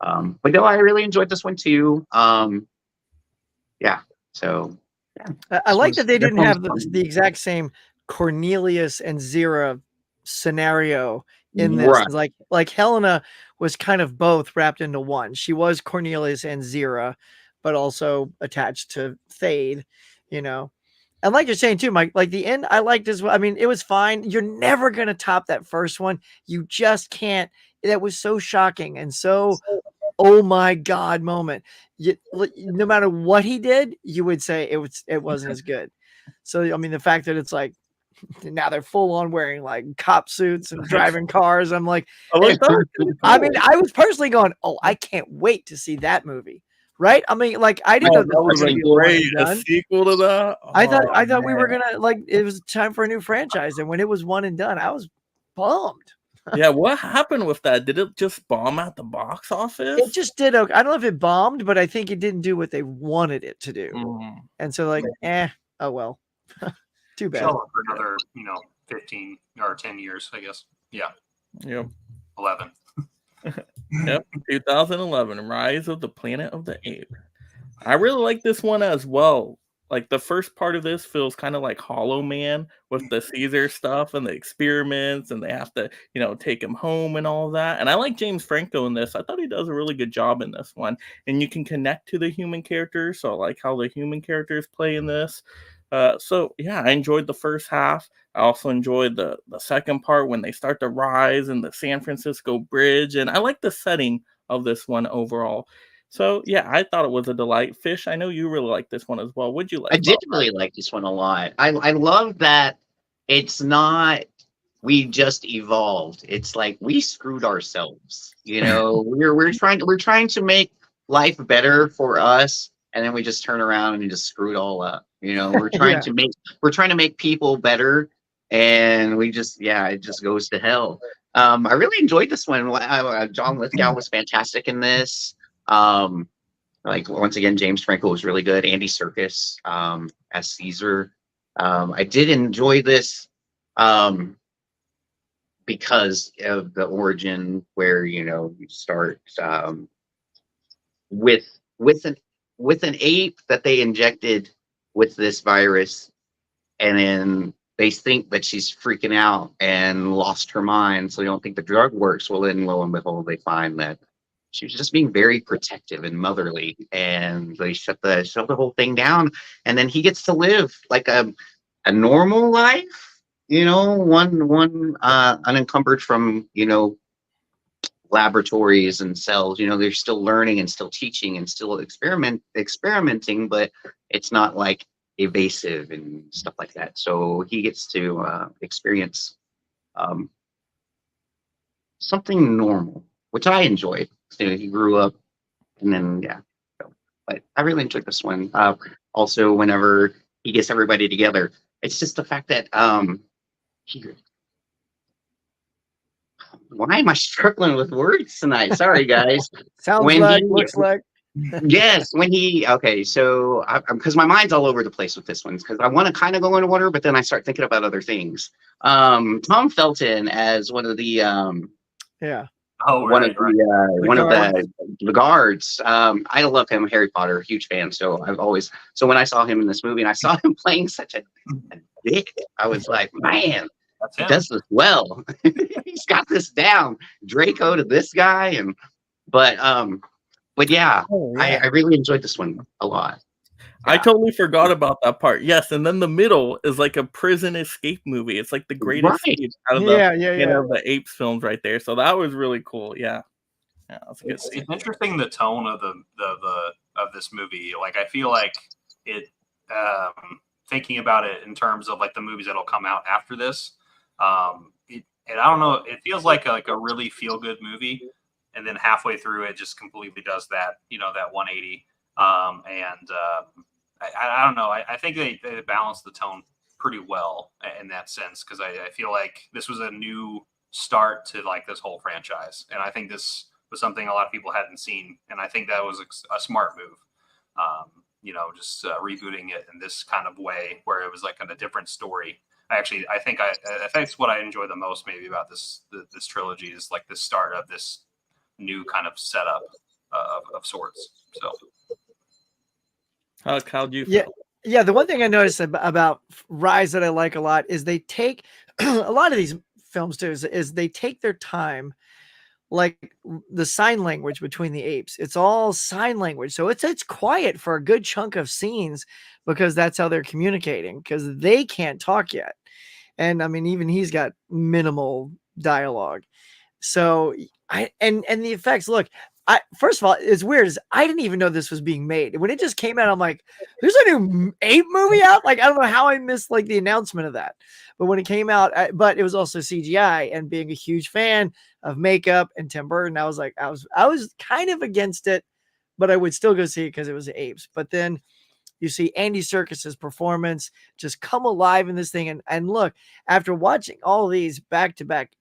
But no, I really enjoyed this one too. Yeah. So yeah. I like that they didn't have the exact same Cornelius and Zira scenario in this. Right. Like Helena was kind of both wrapped into one. She was Cornelius and Zira, but also attached to Thade, And like you're saying too, Mike, like the end I liked as well. I mean, it was fine. You're never gonna top that first one. You just can't. That was so shocking and so oh my God moment. No matter what he did, you would say it wasn't as good. So I mean, the fact that it's like now they're full on wearing like cop suits and driving cars. I'm like, I mean, I was personally going, oh, I can't wait to see that movie. Right? I mean, like I didn't know that was like great. A sequel to that. I thought we were gonna like it was time for a new franchise, and when it was one and done, I was bummed. Yeah, what happened with that? Did it just bomb at the box office? It just did. Okay. I don't know if it bombed, but I think it didn't do what they wanted it to do. And so, like, oh well. Too bad. For another, 15 or 10 years, I guess. Yeah. Yep. 11. Yep. 2011, Rise of the Planet of the Apes. I really like this one as well. Like the first part of this feels kind of like Hollow Man with the Caesar stuff and the experiments, and they have to, take him home and all that. And I like James Franco in this. I thought he does a really good job in this one. And you can connect to the human characters. So I like how the human characters play in this. So yeah, I enjoyed the first half. I also enjoyed the second part when they start to rise and the San Francisco Bridge. And I like the setting of this one overall. So yeah, I thought it was a delight. Fish, I know you really like this one as well. What'd you like? I did really like this one a lot. I love that it's not we just evolved. It's like we screwed ourselves. We're trying to make life better for us, and then we just turn around and just screw it all up. We're trying to make people better, and it just goes to hell. I really enjoyed this one. John Lithgow was fantastic in this. Like once again, James Franco was really good. Andy Serkis as Caesar. I did enjoy this. because of the origin where you start with with an with an ape that they injected with this virus, and then they think that she's freaking out and lost her mind, so they don't think the drug works. Well, then lo and behold, they find that she was just being very protective and motherly, and they shut the whole thing down. And then he gets to live like a normal life, one unencumbered from laboratories and cells. They're still learning and still teaching and still experimenting, but it's not like evasive and stuff like that. So he gets to experience um, something normal, which I enjoyed. So he grew up, and then yeah. But I really enjoyed this one. Also, whenever he gets everybody together, it's just the fact that he, why am I struggling with words tonight? Sorry, guys. Sounds When like, he- looks like. Yes, okay, so because my mind's all over the place with this one, because I want to kind of go in order, but then I start thinking about other things. Tom Felton as one of the Yeah. Oh, one right, of right. the one of the guards. I love him, Harry Potter, huge fan. So when I saw him in this movie and I saw him playing such a dick, I was like, man, That's he him. does this well. He's got this down. Draco to this guy, but yeah, Oh, yeah. I really enjoyed this one a lot. I Yeah. totally forgot about that part. Yes, and then the middle is like a prison escape movie. It's like the greatest Right. escape out of Yeah, the Apes films right there. So that was really cool. Yeah, that's a good It's scene. interesting the tone of of this movie. Like I feel like it thinking about it in terms of like the movies that'll come out after this. And I don't know, it feels like a really feel good movie, and then halfway through it just completely does that, that 180. I don't know. I think they balanced the tone pretty well in that sense, because I feel like this was a new start to like this whole franchise, and I think this was something a lot of people hadn't seen, and I think that was a smart move. Just rebooting it in this kind of way where it was like a different story. I think it's what I enjoy the most maybe about this trilogy is like the start of this new kind of setup of sorts. So. How do you feel? Yeah. The one thing I noticed about Rise that I like a lot is they take a lot of these films too is they take their time, like the sign language between the apes. It's all sign language, so it's quiet for a good chunk of scenes because that's how they're communicating, because they can't talk yet. And I mean, even he's got minimal dialogue. So and the effects, look, first of all, it's weird is I didn't even know this was being made. When it just came out, I'm like, there's a new ape movie out? Like, I don't know how I missed like the announcement of that. But when it came out, but it was also CGI, and being a huge fan of makeup and Tim Burton, I was like, I was kind of against it, but I would still go see it because it was apes. But then you see Andy Serkis's performance just come alive in this thing. And look, after watching all these back to back,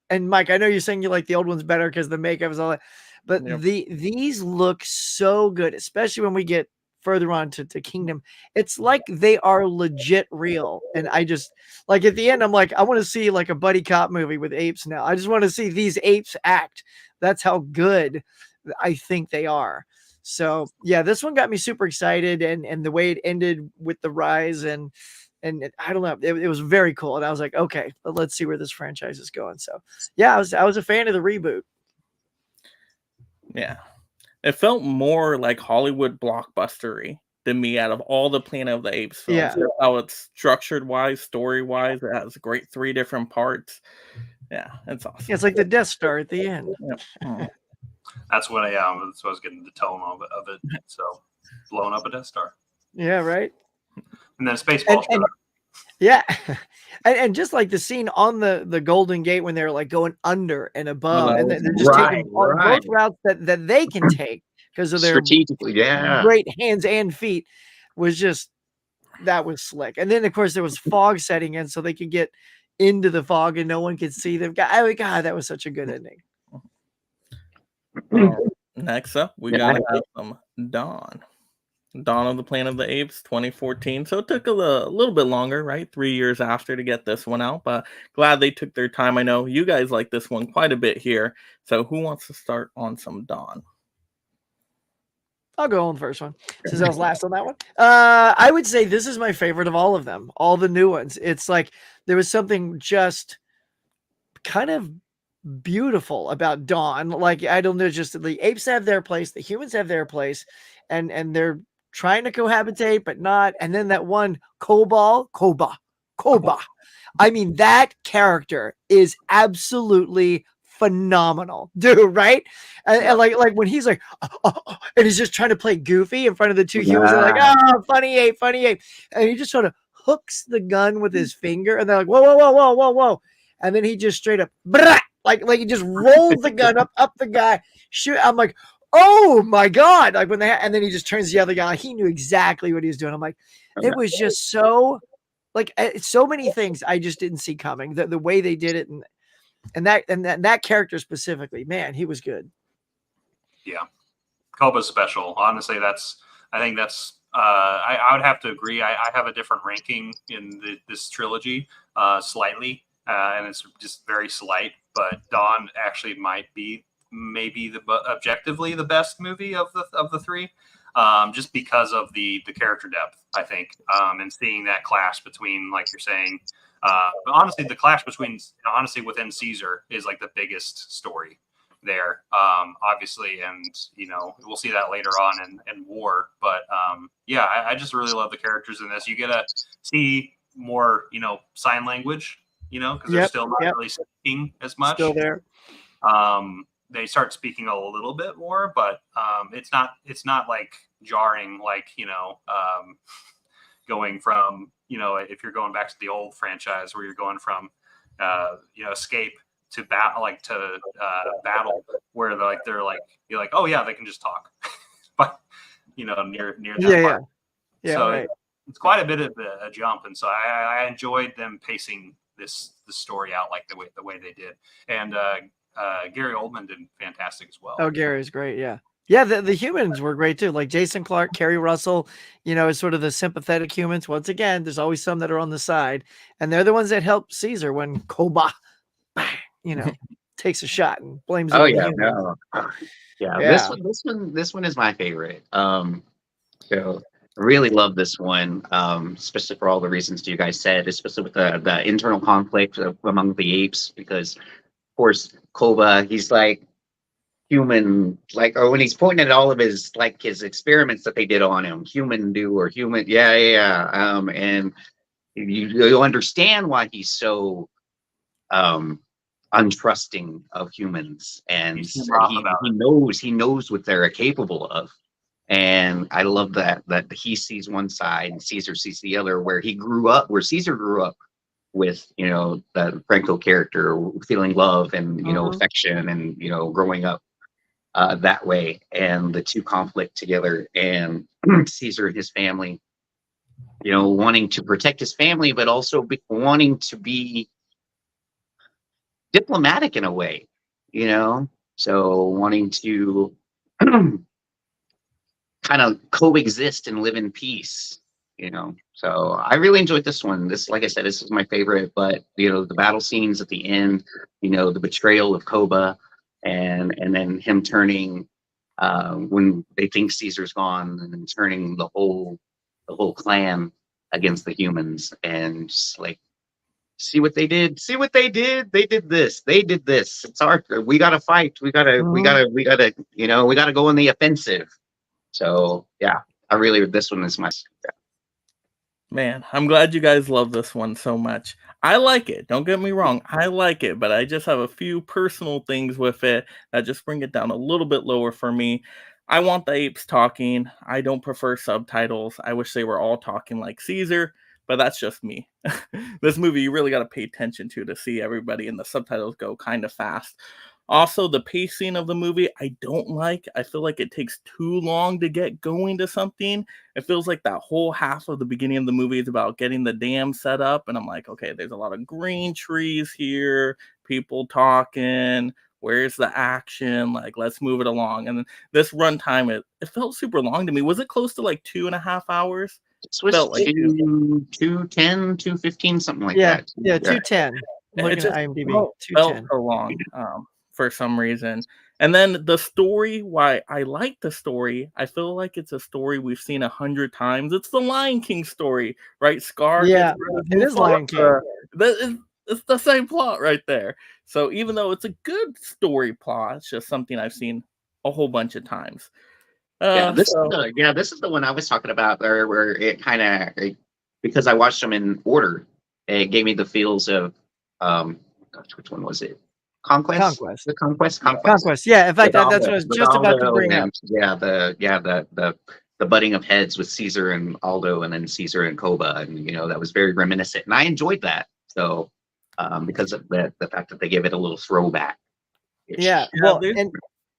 and Mike, I know you're saying you like the old ones better because the makeup is all that, but Yep. these look so good, especially when we get further on to Kingdom. It's like they are legit real. And I just like at the end, I'm like, I want to see like a buddy cop movie with apes now. I just want to see these apes act. That's how good I think they are. So yeah, this one got me super excited, and the way it ended with the Rise and I don't know, it was very cool. And I was like, okay, let's see where this franchise is going. So yeah, I was a fan of the reboot. Yeah, it felt more like Hollywood blockbustery than me out of all the Planet of the Apes films. Yeah. How it's structured wise, story wise, it has great 3 different parts. Yeah, it's awesome. Yeah, it's like the Death Star at the end. Yep. Oh. That's what I was getting the tone of it. So blowing up a Death Star. Yeah, right. And then Spaceballs. Yeah. And just like the scene on the Golden Gate when they're like going under and above, and they're just taking both routes that they can take because of their strategically, great hands and feet, that was slick. And then of course there was fog setting in so they could get into the fog and no one could see them. God, that was such a good ending. Next up, we gotta have some Dawn. Dawn of the Planet of the Apes, 2014. So it took a little bit longer, right? 3 years after to get this one out, but glad they took their time. I know you guys like this one quite a bit here. So who wants to start on some Dawn? I'll go on the first one since I was last on that one. I would say this is my favorite of all of them, all the new ones. It's like there was something just kind of beautiful about Dawn. Like, I don't know, just the apes have their place, the humans have their place, and they're trying to cohabitate, but not. And then that one Koba. I mean, that character is absolutely phenomenal, dude. Right? And like when he's like, and he's just trying to play goofy in front of the two humans. They're like, oh, funny ape, and he just sort of hooks the gun with his finger, and they're like, whoa, and then he just straight up, like he just rolls the gun up the guy. Shoot! I'm like, oh my god! Like when and then he just turns the other guy. He knew exactly what he was doing. I'm like, it was just so. Like so many things I just didn't see coming. The way they did it, and that character specifically, man, he was good. Yeah, Koba's special. Honestly, I think that's. I would have to agree. I have a different ranking in this trilogy, slightly, and it's just very slight. But Dawn actually might be maybe objectively the best movie of the three. Just because of the character depth, I think, and seeing that clash between, like you're saying, but honestly, the clash between within Caesar is like the biggest story there, obviously, and we'll see that later on in War. But yeah, I just really love the characters in this. You get to see more, sign language, because they're still not really speaking as much. Still there. They start speaking a little bit more, but it's not like jarring, like going from if you're going back to the old franchise where you're going from escape to battle, battle, where they're like you're like, oh yeah, they can just talk, but near that part. Yeah, so right. It's quite a bit of a jump, and so I enjoyed them pacing the story out like the way they did, and Gary Oldman did fantastic as well. Oh, Gary's great. Yeah. The humans were great too. Like Jason Clarke, Kerry Russell, is sort of the sympathetic humans. Once again, there's always some that are on the side, and they're the ones that help Caesar when Koba, takes a shot and blames. Oh yeah, no. Yeah. This one is my favorite. So I really love this one, especially for all the reasons you guys said, especially with the internal conflict among the apes, because of course Koba, he's like human, like, or when he's pointing at all of his experiments that they did on him, human do or human, and you understand why he's so untrusting of humans, and he knows what they're capable of. And I love that he sees one side and Caesar sees the other, where Caesar grew up with the Franco character, feeling love and affection, and growing up that way, and the two conflict together, and Caesar and his family wanting to protect his family, but also wanting to be diplomatic in a way, so wanting to kind of coexist and live in peace, so I really enjoyed this one. Like I said, this is my favorite, but the battle scenes at the end, the betrayal of Koba, and then him turning when they think Caesar's gone, and then turning the whole clan against the humans, and just like, see what they did, they did this, it's our, we gotta fight, we gotta go in the offensive. So yeah, this one is my. Man, I'm glad you guys love this one so much. I like it. Don't get me wrong. I like it, but I just have a few personal things with it that just bring it down a little bit lower for me. I want the apes talking. I don't prefer subtitles. I wish they were all talking like Caesar, but that's just me. This movie, you really got to pay attention to see everybody, and the subtitles go kind of fast. Also, the pacing of the movie, I don't like. I feel like it takes too long to get going to something. It feels like that whole half of the beginning of the movie is about getting the dam set up. And I'm like, okay, there's a lot of green trees here, people talking. where's the action? Like, let's move it along. And this runtime, it felt super long to me. Was it close to like 2.5 hours? This was Felt like 210, 215, something like Yeah, that. yeah, 210. it Looking at just IMDb, felt 210. so long for some reason. And then the story, why I like the story, I feel like it's a story we've seen 100 times. It's the Lion King story, right? Scar Yeah, gets rid of it is Lion King. it's the same plot right there. So even though it's a good story plot, it's just something I've seen a whole bunch of times. This is the one I was talking about where it kind of, because I watched them in order, it gave me the feels of gosh, which one was it? Conquest. The Conquest. Yeah, in fact, With that's what I was just about to bring up. The butting of heads with Caesar and Aldo, and then Caesar and Koba, and that was very reminiscent, and I enjoyed that. So because of the fact that they give it a little throwback. Yeah, well,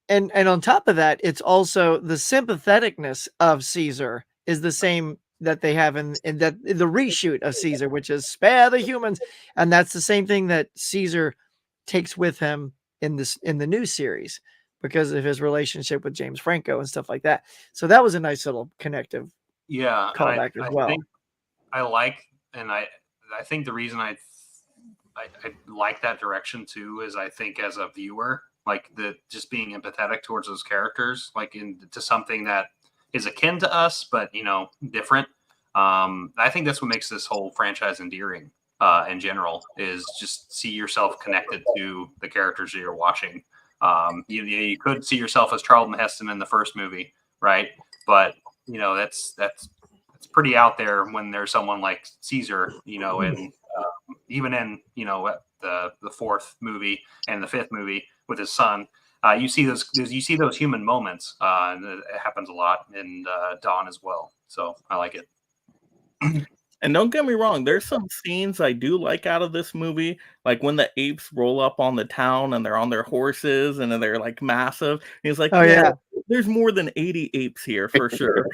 and on top of that, it's also the sympatheticness of Caesar is the same that they have in the reshoot of Caesar, which is spare the humans, and that's the same thing that Caesar takes with him in the new series because of his relationship with James Franco and stuff like that. So that was a nice little connective callback as well. I think the reason I like that direction too is I think as a viewer, like just being empathetic towards those characters, like into something that is akin to us, but different. I think that's what makes this whole franchise endearing in general, is just see yourself connected to the characters that you're watching. You could see yourself as Charlton Heston in the first movie, right? But that's pretty out there when there's someone like Caesar, and even in the fourth movie and the fifth movie with his son. You see those human moments, and it happens a lot in Dawn as well. So I like it. And don't get me wrong, there's some scenes I do like out of this movie, like when the apes roll up on the town and they're on their horses and they're like massive. And he's like, there's more than 80 apes here for sure.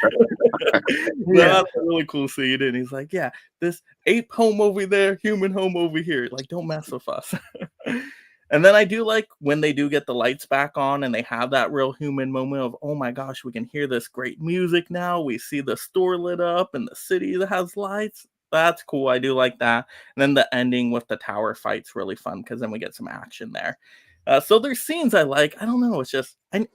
That's a really cool scene. And he's like, yeah, this ape home over there, human home over here. Like, don't mess with us. And then I do like when they do get the lights back on and they have that real human moment of, oh my gosh, we can hear this great music now. We see the store lit up and the city that has lights. That's cool. I do like that. And then the ending with the tower fight's really fun because then we get some action there. So there's scenes I like. I don't know. It's just I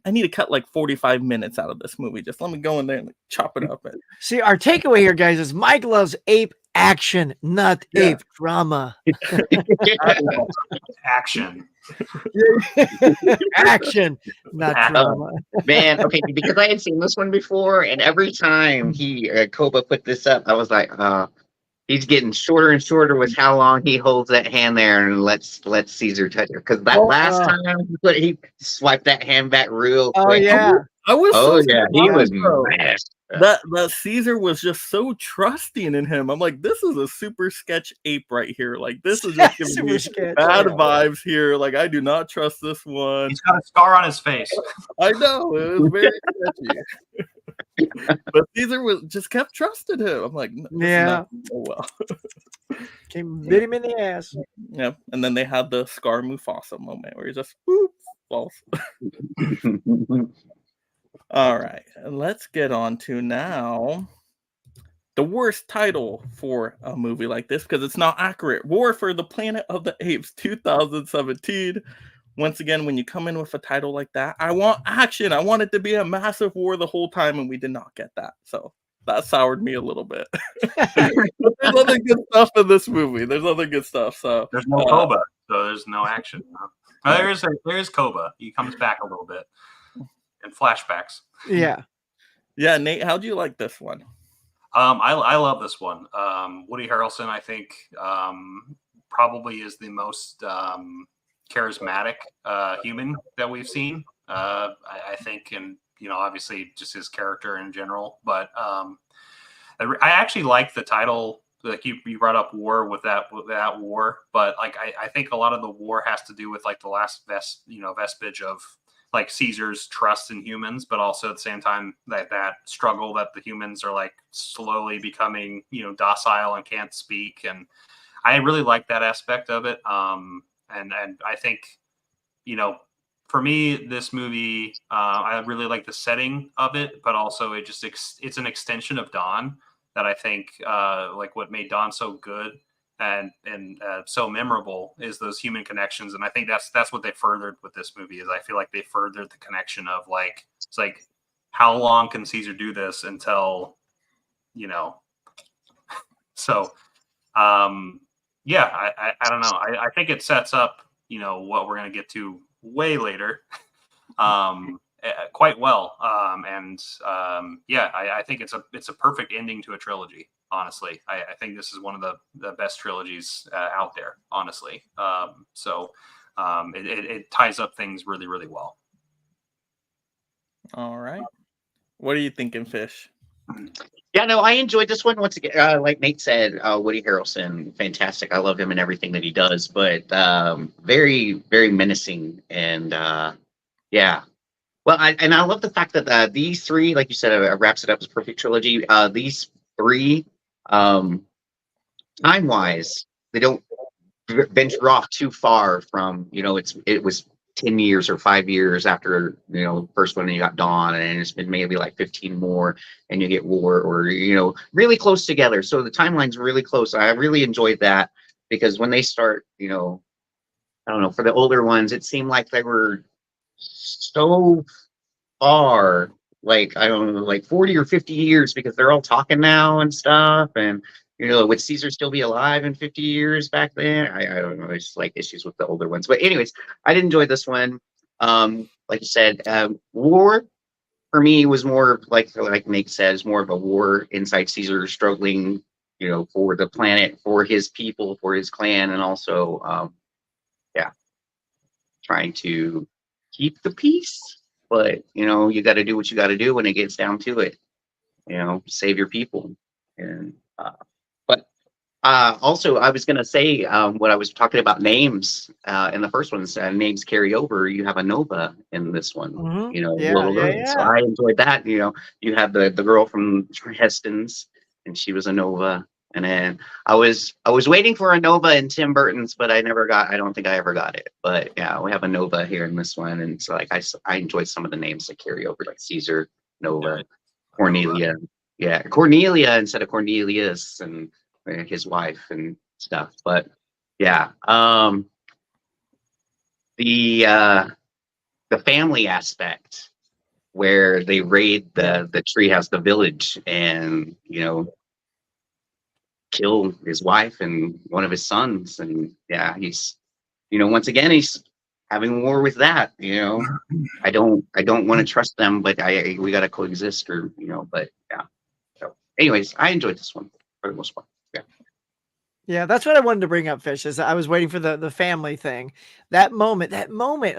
need to cut like 45 minutes out of this movie. Just let me go in there and chop it up. See, our takeaway here, guys, is Mike loves ape action, not ape drama. Action. Action, not drama. Man, okay, because I had seen this one before, and every time Koba put this up, I was like, he's getting shorter and shorter with how long he holds that hand there and lets Caesar touch it. Because that last time he swiped that hand back real quick. Oh yeah. He was mad. That Caesar was just so trusting in him. I'm like, this is a super sketch ape right here. Like, this is just giving me bad vibes here. Like, I do not trust this one. He's got a scar on his face. I know, it was very sketchy. But Caesar just kept trusting him. I'm like, oh well. Bit him in the ass. Yeah, and then they had the Scar Mufasa moment where he just whoop, falls. All right, let's get on to now the worst title for a movie like this because it's not accurate. War for the Planet of the Apes 2017. Once again, when you come in with a title like that, I want action. I want it to be a massive war the whole time, and we did not get that. So that soured me a little bit. But there's other good stuff in this movie. There's other good stuff. So there's no Koba, so there's no action. There is Koba. He comes back a little bit. And flashbacks. Yeah. Nate, how do you like this one? I love this one. Woody Harrelson, I think, probably is the most charismatic human that we've seen. I think, and obviously just his character in general. But I actually like the title. Like you brought up war with that war, but like I think a lot of the war has to do with like the last vestige of like Caesar's trust in humans, but also at the same time that struggle that the humans are like slowly becoming, docile and can't speak. And I really like that aspect of it. And I think, for me, this movie, I really like the setting of it, but also it's an extension of Dawn that I think like what made Dawn so good and so memorable is those human connections. And I think that's what they furthered with this movie is I feel like they furthered the connection of like, it's like, how long can Caesar do this until, so, yeah, I don't know. I think it sets up, what we're going to get to way later, quite well. Yeah, I think it's a perfect ending to a trilogy. Honestly, I think this is one of the best trilogies out there. Honestly, it ties up things really, really well. All right. What are you thinking, Fish? Yeah, no, I enjoyed this one. Once again, like Nate said, Woody Harrelson, fantastic. I love him in everything that he does, but very, very menacing. And yeah, well, I love the fact that these three, like you said, wraps it up as a perfect trilogy. These three, time-wise, they don't venture off too far from, it was 10 years or 5 years after, first one, and you got Dawn, and it's been maybe like 15 more, and you get War, or, really close together. So the timeline's really close. I really enjoyed that because when they start, I don't know, for the older ones, it seemed like they were so far, like, I don't know, like 40 or 50 years because they're all talking now and stuff. And, would Caesar still be alive in 50 years back then? I don't know. There's like issues with the older ones. But anyways, I did enjoy this one. Like you said, War for me was more like Nate says, more of a war inside Caesar struggling, for the planet, for his people, for his clan, and also, yeah, trying to keep the peace. But, you got to do what you got to do when it gets down to it, save your people. And, but also, I was going to say, when I was talking about names in the first one, names carry over. You have a Nova in this one, Yeah, little girl. yeah. So I enjoyed that. You have the girl from Heston's, and she was a Nova. And then I was waiting for a Nova in Tim Burton's, but I don't think I ever got it. But yeah, we have a Nova here in this one. And so like I enjoyed some of the names that carry over, like Caesar, Nova, Cornelia. Yeah, Cornelia instead of Cornelius, and his wife and stuff. But yeah, the family aspect where they raid the treehouse, the village, and kill his wife and one of his sons. And yeah, he's once again he's having war with that. I don't want to trust them, but we got to coexist, or but yeah. So anyways, I enjoyed this one for the most part. Yeah, that's what I wanted to bring up, Fish, is I was waiting for the family thing. That moment,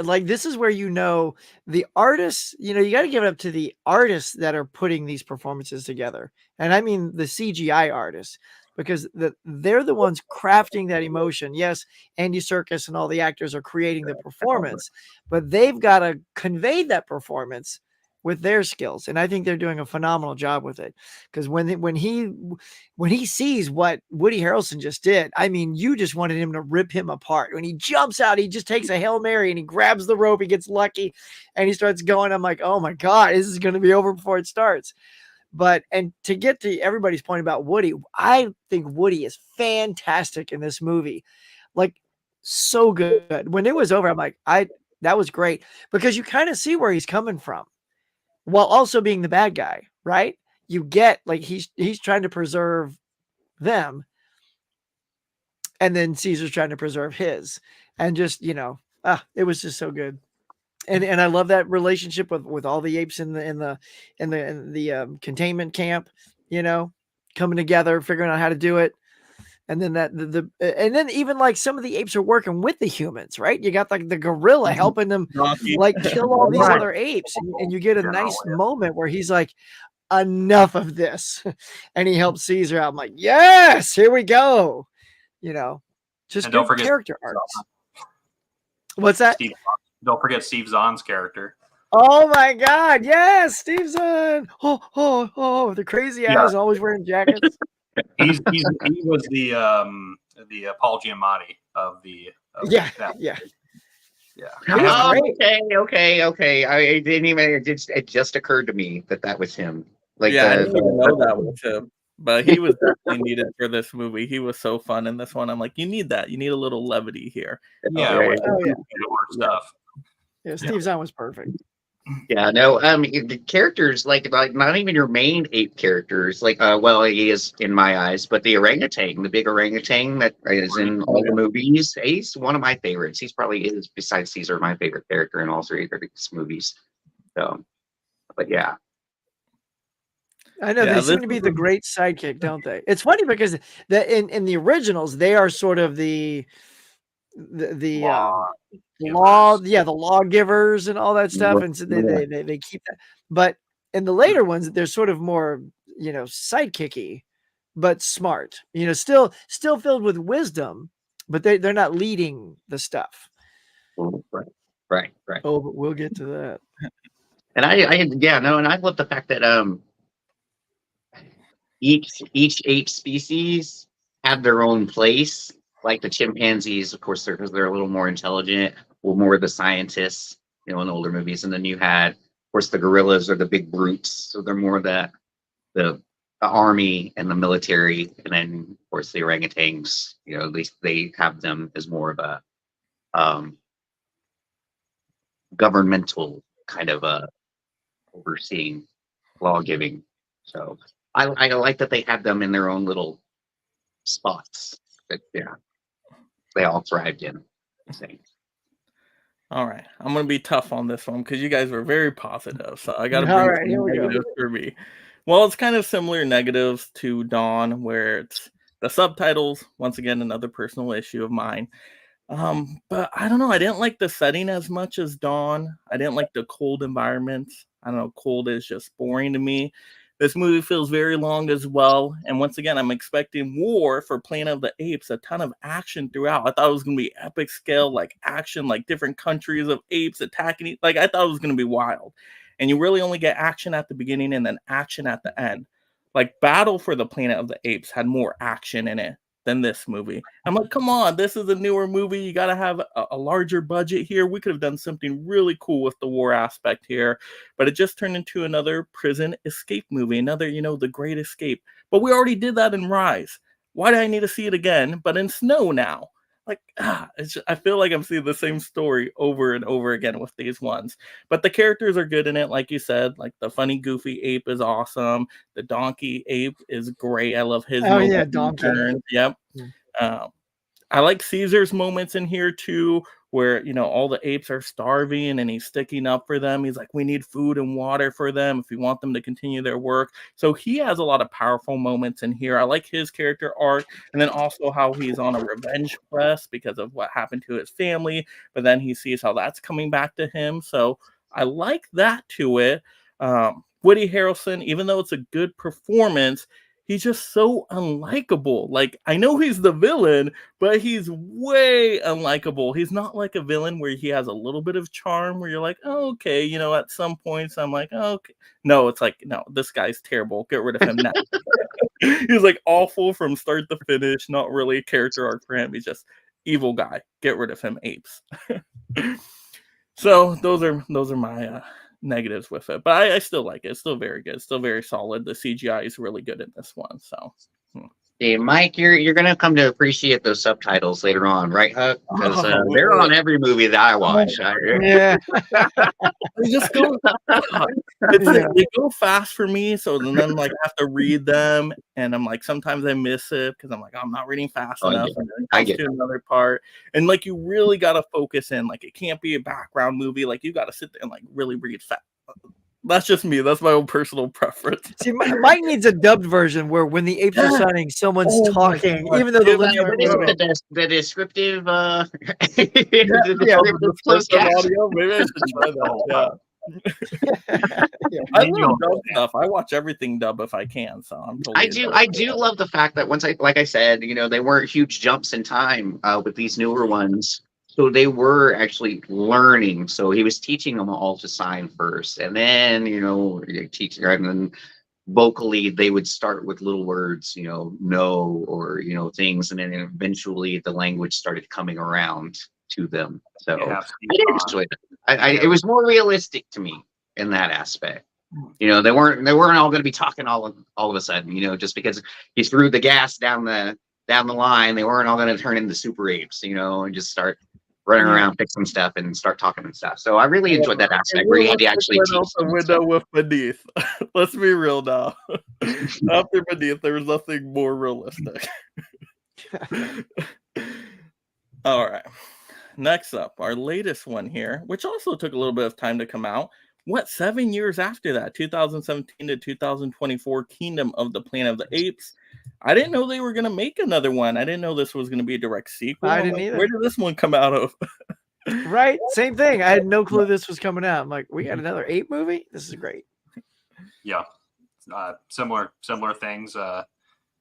like this is where the artists, you got to give it up to the artists that are putting these performances together. And I mean the CGI artists, because they're the ones crafting that emotion. Yes, Andy Serkis and all the actors are creating the performance, but they've got to convey that performance with their skills. And I think they're doing a phenomenal job with it. Because when he sees what Woody Harrelson just did, I mean, you just wanted him to rip him apart. When he jumps out, he just takes a Hail Mary and he grabs the rope, he gets lucky, and he starts going. I'm like, oh my God, this is going to be over before it starts. But, and to get to everybody's point about Woody, I think Woody is fantastic in this movie. Like, so good. When it was over, I'm like, that was great, because you kind of see where he's coming from while also being the bad guy, right? You get like he's trying to preserve them, and then Caesar's trying to preserve his, and just it was just so good. And I love that relationship with all the apes in the containment camp, coming together, figuring out how to do it. And then and then even like some of the apes are working with the humans, right? You got like the gorilla helping them like kill all these other apes. And you get a nice moment where he's like, enough of this. And he helps Caesar out. I'm like, yes, here we go. Just good character arcs. What's that? Don't forget Steve Zahn's character. Oh my God. Yes. Steve Zahn. Oh, the crazy eyes, always wearing jackets. He was the Paul Giamatti of the yeah. Yeah. He was Oh, great. okay. I didn't even. It just occurred to me that was him. Like Yeah, I the, didn't even know the, that was him, but he was definitely needed for this movie. He was so fun in this one. I'm like, you need that. You need a little levity here. Yeah, yeah, with Oh yeah, the work Yeah. stuff. yeah. Steve Zahn was perfect. yeah. No, the characters like not even your main ape characters. Like, well, he is in my eyes, but the orangutan, the big orangutan that is in all the movies, he's one of my favorites. He's probably is besides Caesar my favorite character in all three of these movies. So, but yeah. I know Yeah, they this seem to be is the great sidekick, don't they? It's funny because in the originals they are sort of the law, givers. yeah, the lawgivers and all that stuff, Yeah. and so they keep that. But in the later ones, they're sort of more, sidekicky, but smart. Still filled with wisdom, but they're not leading the stuff. Right. Oh, but we'll get to that. And yeah, no, and I love the fact that each ape species have their own place. Like the chimpanzees, of course, because they're a little more intelligent, well, more of the scientists, in older movies. And then you had, of course, the gorillas are the big brutes, so they're more the army and the military. And then, of course, the orangutans, at least they have them as more of a governmental kind of overseeing law giving. So I like that they have them in their own little spots that they all thrived in. all right. I'm gonna be tough on this one because you guys were very positive, so I got to All bring right, here some we go. negatives for me. Well, it's kind of similar negatives to Dawn, where it's the subtitles. Once again, another personal issue of mine. But I don't know. I didn't like the setting as much as Dawn. I didn't like the cold environments. I don't know. Cold is just boring to me. This movie feels very long as well. And once again, I'm expecting war for Planet of the Apes, a ton of action throughout. I thought it was going to be epic scale, like action, like different countries of apes attacking. Like I thought it was going to be wild. And you really only get action at the beginning and then action at the end. Like Battle for the Planet of the Apes had more action in it than this movie. I'm like, come on, this is a newer movie. You got to have a larger budget here. We could have done something really cool with the war aspect here, but it just turned into another prison escape movie, another, the Great Escape. But we already did that in Rise. Why do I need to see it again, but in Snow now? Like, I feel like I'm seeing the same story over and over again with these ones. But the characters are good in it, like you said. Like the funny, goofy ape is awesome. The donkey ape is great. I love his Oh yeah, moment donkey. turns. Yep. I like Caesar's moments in here too, where all the apes are starving and he's sticking up for them. He's like, we need food and water for them if we want them to continue their work. So he has a lot of powerful moments in here. I like his character arc, and then also how he's on a revenge quest because of what happened to his family, but then he sees how that's coming back to him. So I like that to it. Woody Harrelson, even though it's a good performance, he's just so unlikable. Like, I know he's the villain, but he's way unlikable. He's not like a villain where he has a little bit of charm where you're like, oh, okay, at some points I'm like, oh, okay. No, it's like, no, this guy's terrible. Get rid of him now. He's like awful from start to finish. Not really a character arc for him. He's just evil guy. Get rid of him, apes. So those are my negatives with it, but I still like it. It's still very good. It's still very solid. The CGI is really good in this one. So, Hey, Mike, you're gonna come to appreciate those subtitles later on, right, Huck? Because they're on every movie that I watch. Yeah. they just go. They go fast for me. So then, like, I have to read them, and I'm like, sometimes I miss it because I'm like, I'm not reading fast enough. And then it comes to another part, and like, you really gotta focus in. Like, it can't be a background movie. Like, you gotta sit there and like really read fast. That's just me. That's my own personal preference. See, Mike needs a dubbed version where when the apes are signing, someone's talking, even though the lips aren't moving. The descriptive, audio. Maybe I should try that. Yeah. I love dub stuff. I watch everything dub if I can. So I'm totally. I do love the fact that like I said, they weren't huge jumps in time with these newer ones. So they were actually learning. So he was teaching them all to sign first, and then teaching, and then vocally they would start with little words, no, or things, and then eventually the language started coming around. to them. So You have I Steve did Zahn. enjoy it. It was more realistic to me in that aspect. You know, they weren't all going to be talking all of a sudden. You know, just because he threw the gas down the line, they weren't all going to turn into super apes. You know, and just start running around fixing stuff and start talking and stuff. So I really enjoyed that aspect where you had to actually teach the them window stuff. with Beneath. Let's be real now. After Beneath, there was nothing more realistic. All right. Next up, our latest one here, which also took a little bit of time to come out. What, 7 years after that, 2017 to 2024, Kingdom of the Planet of the Apes. I didn't know they were going to make another one. I didn't know this was going to be a direct sequel. I didn't either. Where did this one come out of? Right, same thing. I had no clue this was coming out. I'm like, we got another ape movie? This is great. Yeah, similar things. But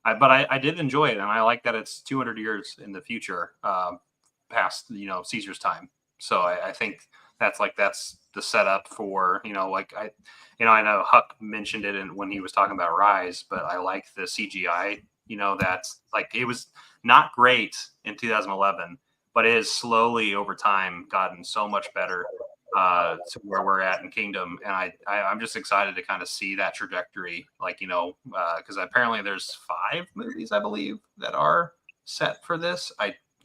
I did enjoy it, and I like that it's 200 years in the future, past Caesar's time. So I think that's the setup for I know Huck mentioned it when he was talking about Rise, but I like the CGI. That's like, it was not great in 2011, but it has slowly over time gotten so much better to where we're at in Kingdom, and I'm just excited to kind of see that trajectory, because apparently there's 5 movies, I believe, that are set for this.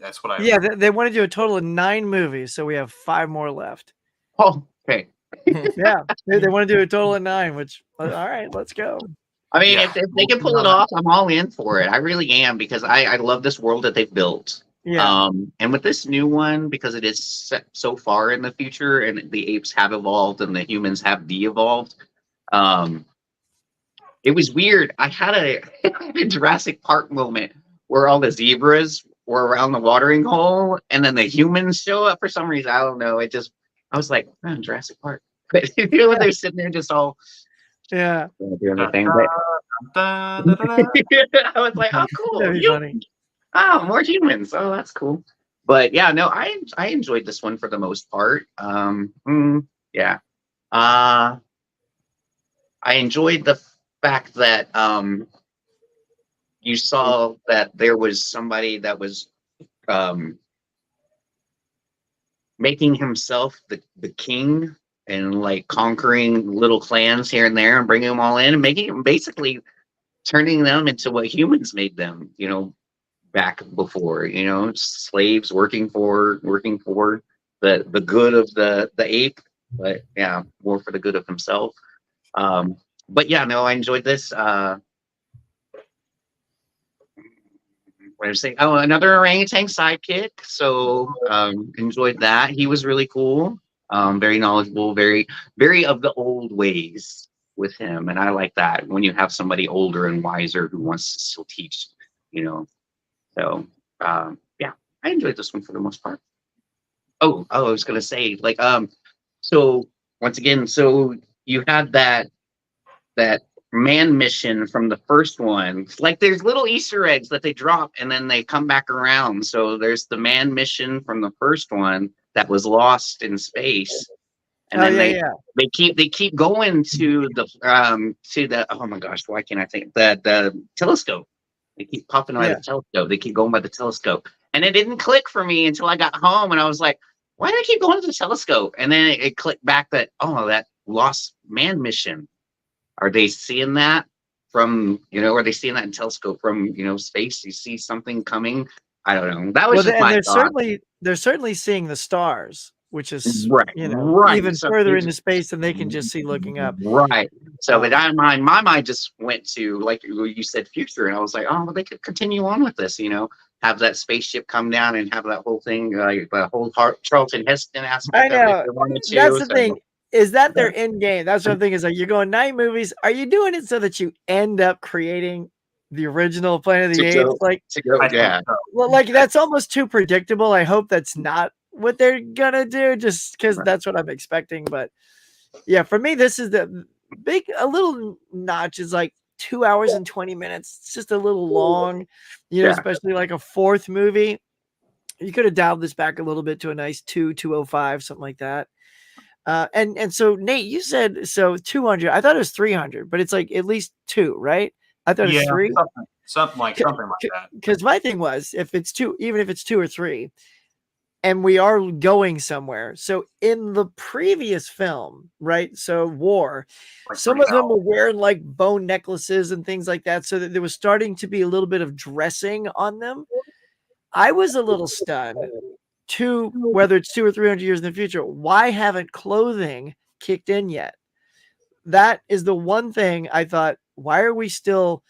That's what I they want to do a total of 9 movies, so we have 5 more left. Oh, okay. Yeah, they want to do a total of 9, which, all right, let's go. I mean, if they can pull it off, I'm all in for it. I really am, because I love this world that they've built. Yeah. And with this new one, because it is set so far in the future, and the apes have evolved and the humans have de-evolved, it was weird. I had a Jurassic Park moment where all the zebras were around the watering hole, and then the humans show up for some reason. I don't know. I was like, Jurassic Park. But they're sitting there just all doing their thing. But I was like, oh, cool. That'd be funny. Oh, more humans. Oh, that's cool. But yeah, no, I enjoyed this one for the most part. Yeah. I enjoyed the fact that you saw that there was somebody that was making himself the king, and like conquering little clans here and there and bringing them all in and making them, basically turning them into what humans made them, back before, slaves working for the good of the ape, but yeah, more for the good of himself. But yeah, no, I enjoyed this. What did I say? Oh, another orangutan sidekick. So enjoyed that. He was really cool. Very knowledgeable, very, very of the old ways with him. And I like that when you have somebody older and wiser who wants to still teach, So yeah, I enjoyed this one for the most part. Oh, I was gonna say, so once again, so you had that man mission from the first one. Like, there's little Easter eggs that they drop and then they come back around. So there's the man mission from the first one that was lost in space, and then they keep going to the oh my gosh, why can't I think, the telescope. They keep popping by the telescope. They keep going by the telescope, and it didn't click for me until I got home, and I was like, why do I keep going to the telescope? And then it clicked back that, that lost man mission. Are they seeing that from, are they seeing that in telescope from, space? You see something coming? I don't know. That was just my thought. They're certainly seeing the stars, which is right. even further into space than they can just see looking up. Right. So but my mind just went to, like you said, future, and I was like, oh, well, they could continue on with this, have that spaceship come down and have that whole thing, like the whole Charlton Heston aspect. I know. Of it if they wanted to. That's the thing. Is that their end game? That's what I'm thinking. Is like, you're going 9 movies. Are you doing it so that you end up creating the original Planet of the Apes? Well, like, that's almost too predictable. I hope that's not what they're gonna do, just because that's what I'm expecting. But yeah, for me, this is a little notch is like 2 hours and 20 minutes. It's just a little long, especially like a 4th movie. You could have dialed this back a little bit to a nice 2:05, something like that. And so Nate, you said 200. I thought it was 300, but it's like at least 2, right? I thought it was 3. Something like that. Because my thing was, if it's 2, even if it's 2 or 3, and we are going somewhere. So in the previous film, right? So War, Like some of them 3000. were wearing like bone necklaces and things like that, so that there was starting to be a little bit of dressing on them. I was a little stunned to whether it's 200 or 300 years in the future. Why haven't clothing kicked in yet? That is the one thing I thought, why are we still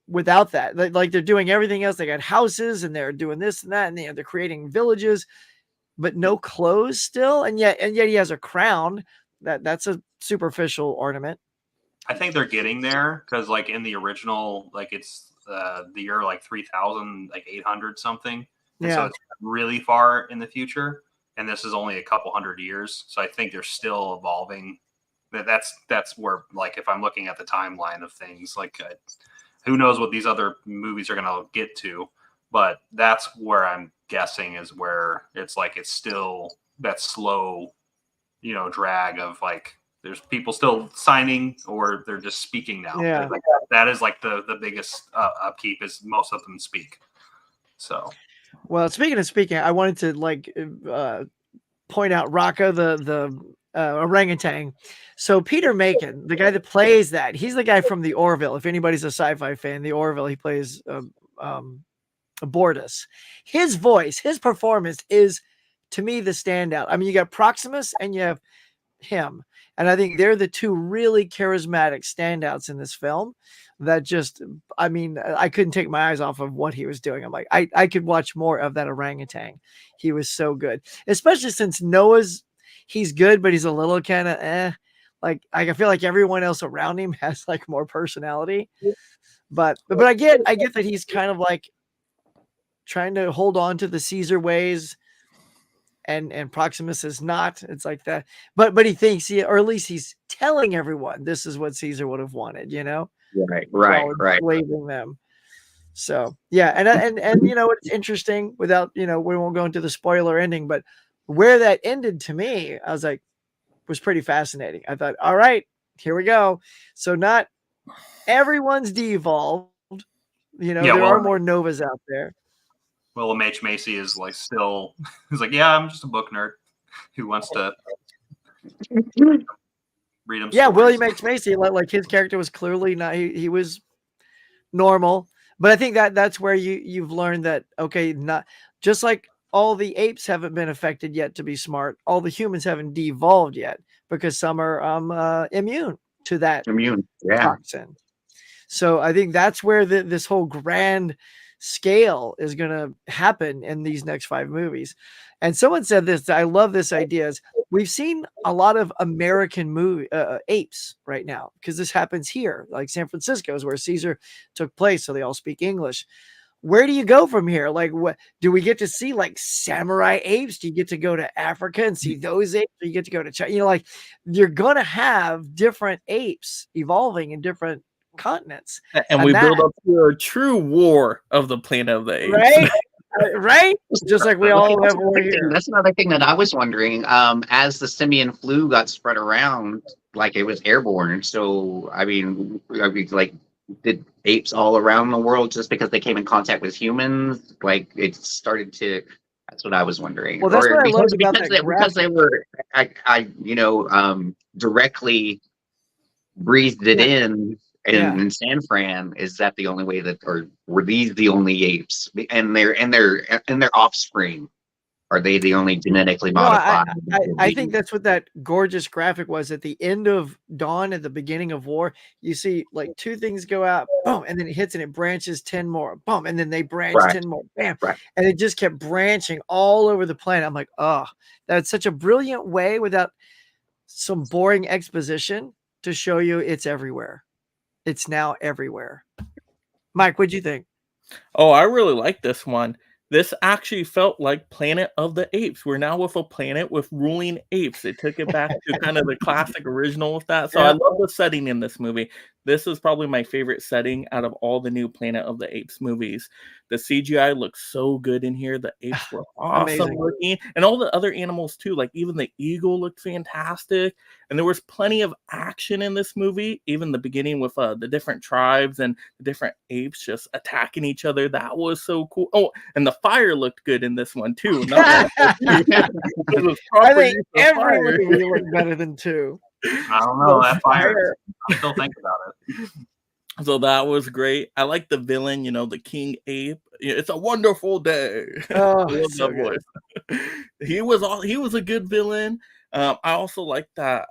without that? Like they're doing everything else. They got houses and they're doing this and that, and they're creating villages, but no clothes still. And yet he has a crown. That's a superficial ornament. I think they're getting there because, like, in the original, like, it's the year like 3000, like 800 something, and so Yeah. it's really far in the future. And this is only a couple hundred years, so I think they're still evolving. That's where, like, if I'm looking at the timeline of things, like, who knows what these other movies are gonna get to, but that's where I'm guessing is where it's like it's still that slow, drag of like. There's people still signing, or they're just speaking now. Yeah. Like, that is like the biggest upkeep is most of them speak. So, Well, speaking of speaking, I wanted to point out Rocco, the orangutan. So Peter Macon, the guy that plays that, he's the guy from the Orville. If anybody's a sci-fi fan, the Orville, he plays Bortus. His voice, his performance is, to me, the standout. I mean, you got Proximus and you have him, and I think they're the two really charismatic standouts in this film that just, I mean, I couldn't take my eyes off of what he was doing. I'm like, I could watch more of that orangutan. He was so good, especially since he's good, but he's a little kind of like, I feel like everyone else around him has like more personality, but I get that he's kind of like trying to hold on to the Caesar ways. And Proximus is not. It's like that, but he thinks or at least he's telling everyone this is what Caesar would have wanted, Right. enslaving them. So yeah, and it's interesting. Without we won't go into the spoiler ending, but where that ended to me, I was like, was pretty fascinating. I thought, all right, here we go. So not everyone's de-evolved. There are more Novas out there. William H. Macy is like still. He's like, yeah, I'm just a book nerd who wants to read him. Yeah, stories. William H. Macy, like his character was clearly not. He was normal, but I think that's where you've learned that, okay, not just like all the apes haven't been affected yet to be smart, all the humans haven't de-evolved yet, because some are immune to that toxin. So I think that's where this whole grand scale is going to happen in these next 5 movies. And someone said this, I love this idea, is we've seen a lot of American movie apes right now, because this happens here, like San Francisco is where Caesar took place, so they all speak English. Where do you go from here? Like, what do we get to see? Like samurai apes? Do you get to go to Africa and see those apes? Or you get to go to China? Like, you're gonna have different apes evolving in different continents, and we build up to a true war of the Planet of the Apes. Right? Just like we all have war here. That's another thing that I was wondering. As the simian flu got spread around, like it was airborne. So I mean, like, did apes all around the world, just because they came in contact with humans, like it started to? That's what I was wondering. Well, that's what I loved about that because they were, directly breathed it in. In San Fran, is that the only way that, or were these the only apes? And their offspring, are they the only genetically modified? I think that's what that gorgeous graphic was at the end of Dawn, at the beginning of War. You see like 2 things go out, boom, and then it hits and it branches 10 more, boom, and then they branch 10 more, bam, and it just kept branching all over the planet. I'm like, oh, that's such a brilliant way without some boring exposition to show you it's everywhere. It's now everywhere. Mike, what'd you think? Oh, I really like this one. This actually felt like Planet of the Apes. We're now with a planet with ruling apes. It took it back to kind of the classic original with that. So I love the setting in this movie. this is probably my favorite setting out of all the new Planet of the Apes movies. The CGI looks so good in here. The apes were awesome Amazing. looking, and all the other animals too. Like even the eagle looked fantastic, and there was plenty of action in this movie. Even the beginning with the different tribes and the different apes just attacking each other. That was so cool. Oh, and the fire looked good in this one too. Not it was I proper think use of every fire. movie looked better than 2. I don't know, that fire. I still think about it. So that was great. I like the villain, the King Ape. It's a wonderful day. Oh, I love so that good. voice. He was a good villain. I also like that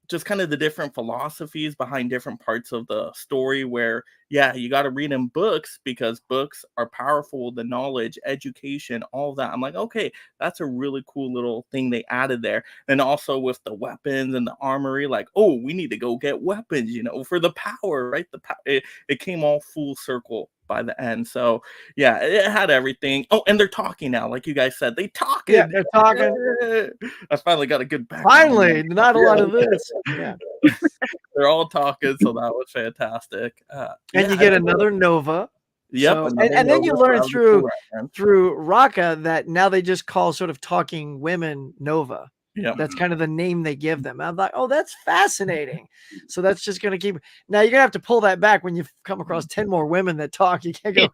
just kind of the different philosophies behind different parts of the story where, yeah, you got to read in books because books are powerful, the knowledge, education, all that. I'm like, okay, that's a really cool little thing they added there. And also with the weapons and the armory, like, oh, we need to go get weapons, for the power, right? It came all full circle by the end. So yeah, it had everything. Oh, and they're talking now, like you guys said. They talking. Yeah, they're talking. I finally got a good background. Finally, not a lot of this. Yeah. They're all talking, so that was fantastic. And you get another Nova. Yep, So, another and then you Nova, learn that was a cool reference. through Raka that now they just call sort of talking women Nova. Yep. That's kind of the name they give them. I'm like, oh, that's fascinating. So that's just going to keep. Now you're going to have to pull that back when you come across 10 more women that talk. You can't go,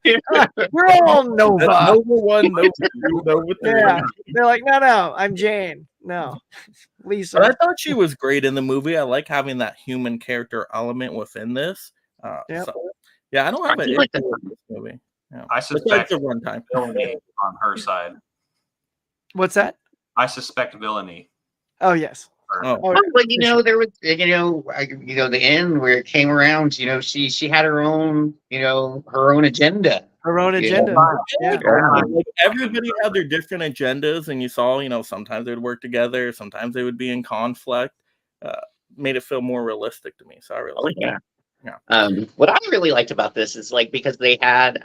we're all Nova. That's Nova 1, Nova 2, Nova 3. Yeah. They're like, no, I'm Jane. No, Lisa. But I thought she was great in the movie. I like having that human character element within this. Yep. So, yeah, I don't have an issue with this movie. Yeah. I suspect the runtime villainy on her side. What's that? I suspect villainy. Oh, yes. Oh. Well, there was, the end where it came around, she had her own, her own agenda. Her own agenda. Yeah. Like everybody had their different agendas, and you saw, sometimes they would work together, sometimes they would be in conflict. Made it feel more realistic to me. So I really liked it. Yeah. What I really liked about this is because they had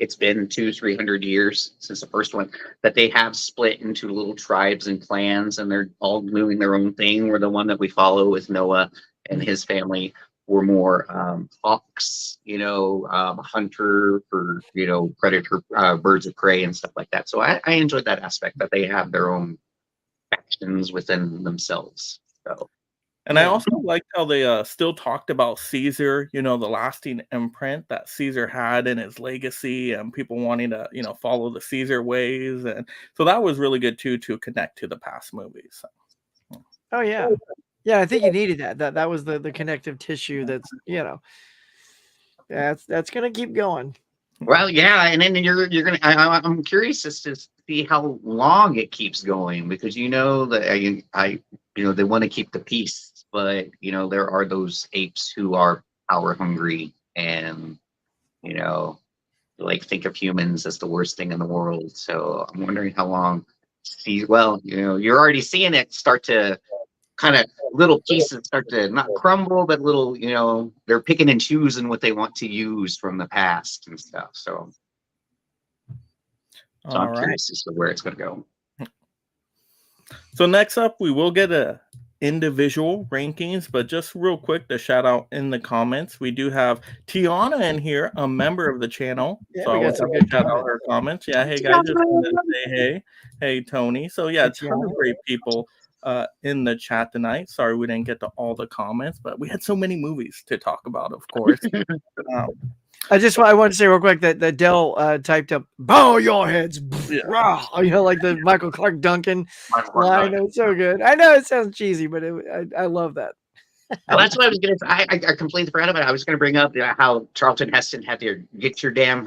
it's been 200-300 years since the first one, that they have split into little tribes and clans, and they're all doing their own thing. Where the one that we follow with Noah and his family were more hawks, hunter for predator, birds of prey and stuff like that. So I enjoyed that aspect that they have their own factions within themselves. So. And I also liked how they still talked about Caesar, the lasting imprint that Caesar had in his legacy, and people wanting to, follow the Caesar ways. And so that was really good too, to connect to the past movies. So. Oh, yeah. Yeah, I think you needed that. That was the connective tissue that's, that's going to keep going. Well, yeah, and then you're gonna. I'm curious as to see how long it keeps going, because that they want to keep the peace, but there are those apes who are power hungry, and think of humans as the worst thing in the world. So I'm wondering how long. You're already seeing it start to kind of little pieces start to not crumble, but little, they're picking and choosing what they want to use from the past and stuff. So I'm curious as to where it's going to go. So next up, we will get a individual rankings, but just real quick to shout out in the comments, we do have Tiana in here, a member of the channel. Yeah, so I want to shout out her comments. Yeah, hey guys, just wanted to say hey Tony. So yeah, it's ton of great people in the chat tonight. Sorry we didn't get to all the comments, but we had so many movies to talk about, of course. I want to say real quick that Dell typed up "bow your heads," rah, like the Michael Clark Duncan line. It was so good. I know it sounds cheesy, but I love that. Well, that's what I was gonna. I completely forgot about it. I was gonna bring up how Charlton Heston had to get your damn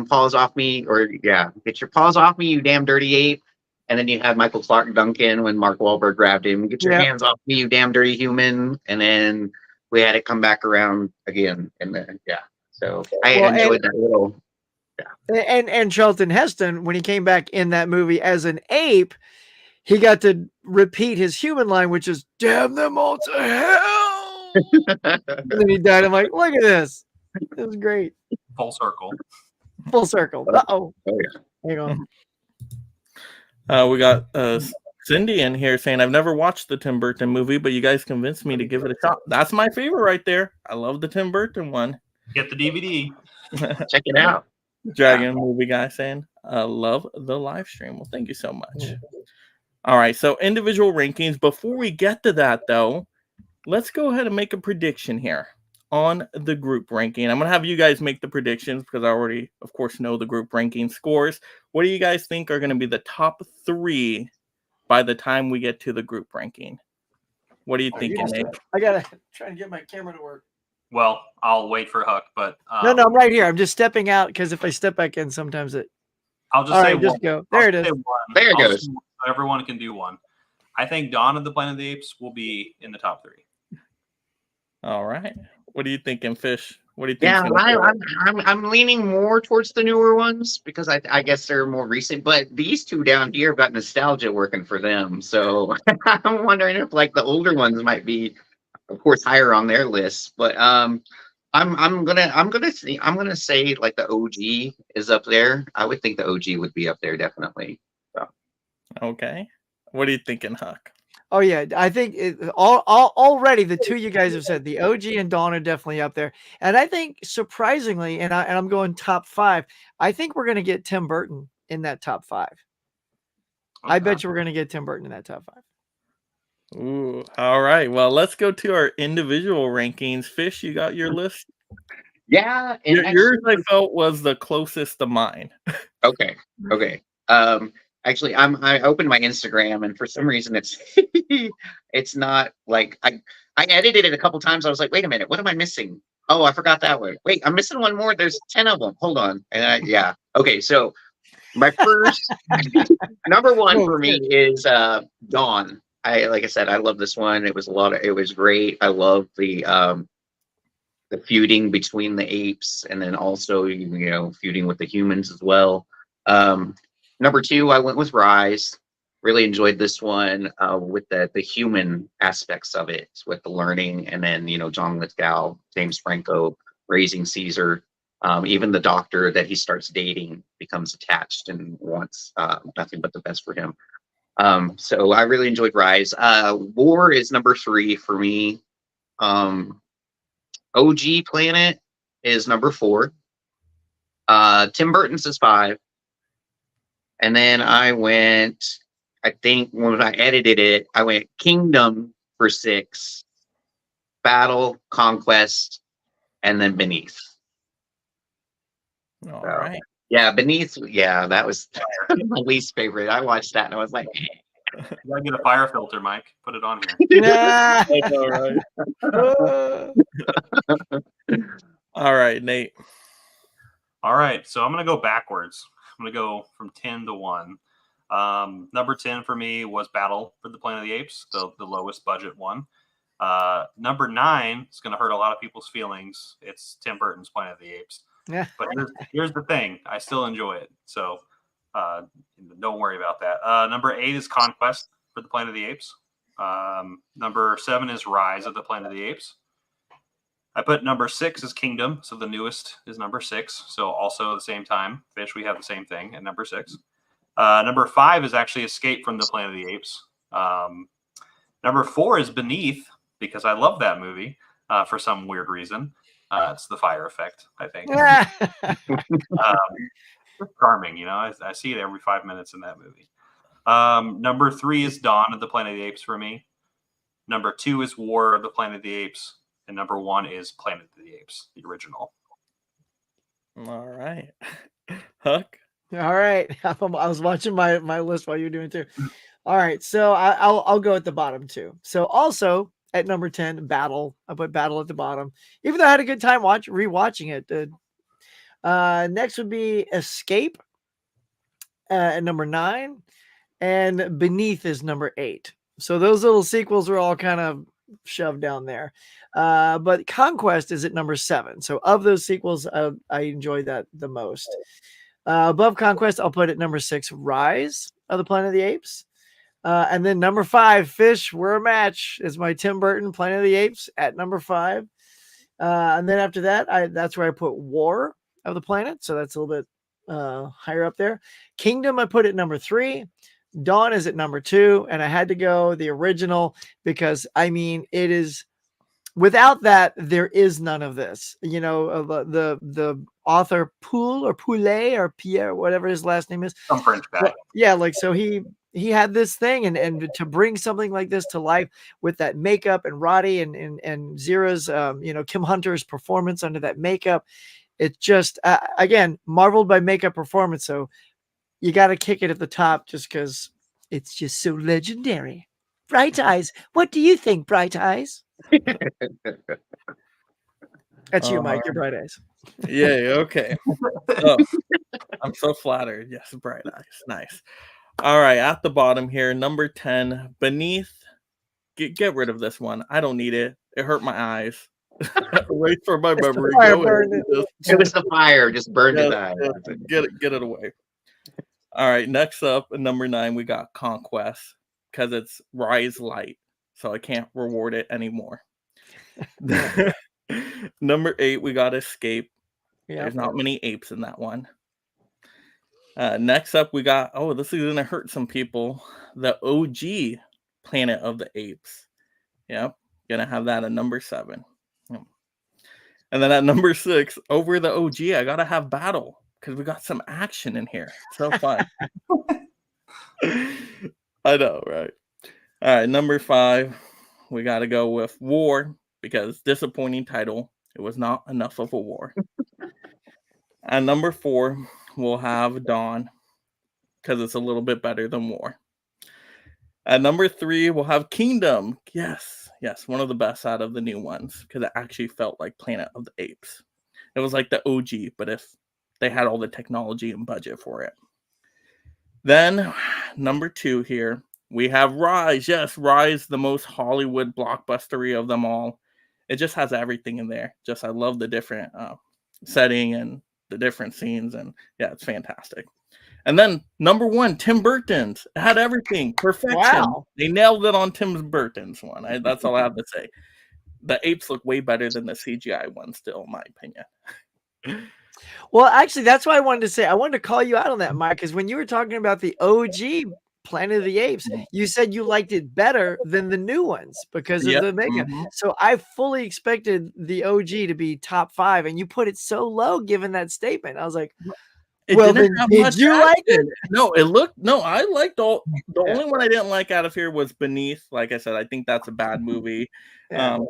paws off me, get your paws off me, you damn dirty ape. And then you had Michael Clark Duncan when Mark Wahlberg grabbed him. Get your hands off me, you damn dirty human. And then we had it come back around again. And then, so I enjoyed that little. Yeah. And Charlton Heston, when he came back in that movie as an ape, he got to repeat his human line, which is "damn them all to hell." And then he died. I'm like, look at this. It was great. Full circle. Full circle. Uh-oh. Oh, yeah. Hang on. We got Cindy in here saying, I've never watched the Tim Burton movie, but you guys convinced me to give it a shot. That's my favorite right there. I love the Tim Burton one. Get the DVD. Check it out. Dragon movie guy saying, I love the live stream. Well, thank you so much. All right, so individual rankings. Before we get to that, though, let's go ahead and make a prediction here on the group ranking. I'm going to have you guys make the predictions because I already, of course, know the group ranking scores. What do you guys think are going to be the top 3 by the time we get to the group ranking? What are you thinking, Nate? I got to try to get my camera to work. Well, I'll wait for Huck, but No, I'm right here. I'm just stepping out because if I step back in, sometimes it. I'll just All say right, just go. There it is. There it goes. Everyone can do one. I think Dawn of the Planet of the Apes will be in the top 3. All right. What are you thinking, Fish? What do you think? Yeah, I'm leaning more towards the newer ones because I guess they're more recent. But these two down here got nostalgia working for them, so I'm wondering if like the older ones might be, of course, higher on their list. But I'm gonna say like the OG is up there. I would think the OG would be up there definitely. So. Okay. What are you thinking, Huck? Oh yeah, I think already the two you guys have said, the OG and Dawn are definitely up there, and I think surprisingly, and I'm going top 5. I think we're going to get Tim Burton in that top 5. Okay. I bet you we're going to get Tim Burton in that top 5. Ooh, all right. Well, let's go to our individual rankings. Fish, you got your list? Yeah, and yours I felt was the closest to mine. Okay. Actually, I opened my Instagram, and for some reason, it's not like I edited it a couple times. I was like, wait a minute, what am I missing? Oh, I forgot that one. Wait, I'm missing one more. There's 10 of them. Hold on. And yeah. Okay, so my first number 1 for me is Dawn. Like I said, I love this one. It was great. I love the feuding between the apes, and then also feuding with the humans as well. Number 2, I went with Rise. Really enjoyed this one with the human aspects of it, with the learning, and then John Lithgow, James Franco raising Caesar. Even the doctor that he starts dating becomes attached and wants nothing but the best for him. So I really enjoyed Rise. War is number 3 for me. OG Planet is number 4. Tim Burton's is 5. And then I think when I edited it, I went Kingdom for 6, Battle, Conquest, and then Beneath. All right. Yeah, Beneath. Yeah, that was my least favorite. I watched that and I was like, You gotta get a fire filter, Mike. Put it on here. Yeah. That's all right. All right, Nate. All right, so I'm gonna go backwards. I'm gonna go from 10 to 1. Number 10 for me was Battle for the Planet of the Apes, the lowest budget one. Number 9 is gonna hurt a lot of people's feelings. It's Tim Burton's Planet of the Apes. Yeah. But here's the thing: I still enjoy it, so don't worry about that. Number 8 is Conquest for the Planet of the Apes. Number 7 is Rise of the Planet of the Apes. I put number 6 is Kingdom, so the newest is number 6. So also at the same time, Fish, we have the same thing at number 6. Number 5 is actually Escape from the Planet of the Apes. Number 4 is Beneath, because I love that movie for some weird reason. It's the fire effect, I think. Charming, I see it every 5 minutes in that movie. Number 3 is Dawn of the Planet of the Apes for me. Number 2 is War of the Planet of the Apes. And number 1 is Planet of the Apes, the original. All right. Huck? All right. I was watching my list while you were doing it too. All right. So I'll go at the bottom too. So also at number 10, Battle. I put Battle at the bottom. Even though I had a good time rewatching it. Next would be Escape at number 9. And Beneath is number 8. So those little sequels were all kind of shoved down there. But Conquest is at number 7. So of those sequels, I enjoyed that the most. Above Conquest, I'll put at number 6, Rise of the Planet of the Apes. And then number 5, Fish, We're a Match, is my Tim Burton Planet of the Apes at number 5. And then after that, that's where I put War of the Planet. So that's a little bit higher up there. Kingdom, I put at number 3. Dawn is at number 2, and I had to go the original because I mean it is. Without that, there is none of this. You know, the author Poulet or Pierre, whatever his last name is. Some French guy. Yeah, like so he had this thing, and to bring something like this to life with that makeup and Roddy and Zira's, you know, Kim Hunter's performance under that makeup, it just again marveled by makeup performance. So you got to kick it at the top just because it's just so legendary. Bright Eyes. What do you think, Bright Eyes? That's you, Mike. You're Bright Eyes. Yeah, okay. Oh, I'm so flattered. Yes, Bright Eyes. Nice. All right, at the bottom here, number 10, Beneath. Get rid of this one. I don't need it. It hurt my eyes. Wait for my memory. Go ahead. It was the fire, just burned his eyes. Get it away. All right, next up, number 9, we got Conquest because it's Rise Light, so I can't reward it anymore. Number 8, we got Escape. Yeah, there's not many apes in that one. Next up, we got, this is gonna hurt some people. The OG Planet of the Apes. Yep, gonna have that at number 7. And then at number 6, over the OG, I gotta have Battle because we got some action in here. So fun. I know, right? All right, number 5, we gotta go with War because disappointing title. It was not enough of a war. At number 4, we'll have Dawn because it's a little bit better than War. At number 3, we'll have Kingdom. Yes, one of the best out of the new ones because it actually felt like Planet of the Apes. It was like the OG, but if they had all the technology and budget for it. Then, number 2 here, we have Rise. Yes, Rise, the most Hollywood blockbustery of them all. It just has everything in there. I love the different setting and the different scenes, and yeah, it's fantastic. And then number 1, Tim Burton's. It had everything. Perfection. Wow. They nailed it on Tim Burton's one. That's all I have to say. The apes look way better than the CGI one still, in my opinion. Well, actually, that's why I wanted to say, I wanted to call you out on that, Mike, because when you were talking about the OG Planet of the Apes, you said you liked it better than the new ones because of the makeup. So I fully expected the OG to be top 5, and you put it so low given that statement. I was like, well, then did you like it? No, I liked all. The only one I didn't like out of here was Beneath. Like I said, I think that's a bad movie.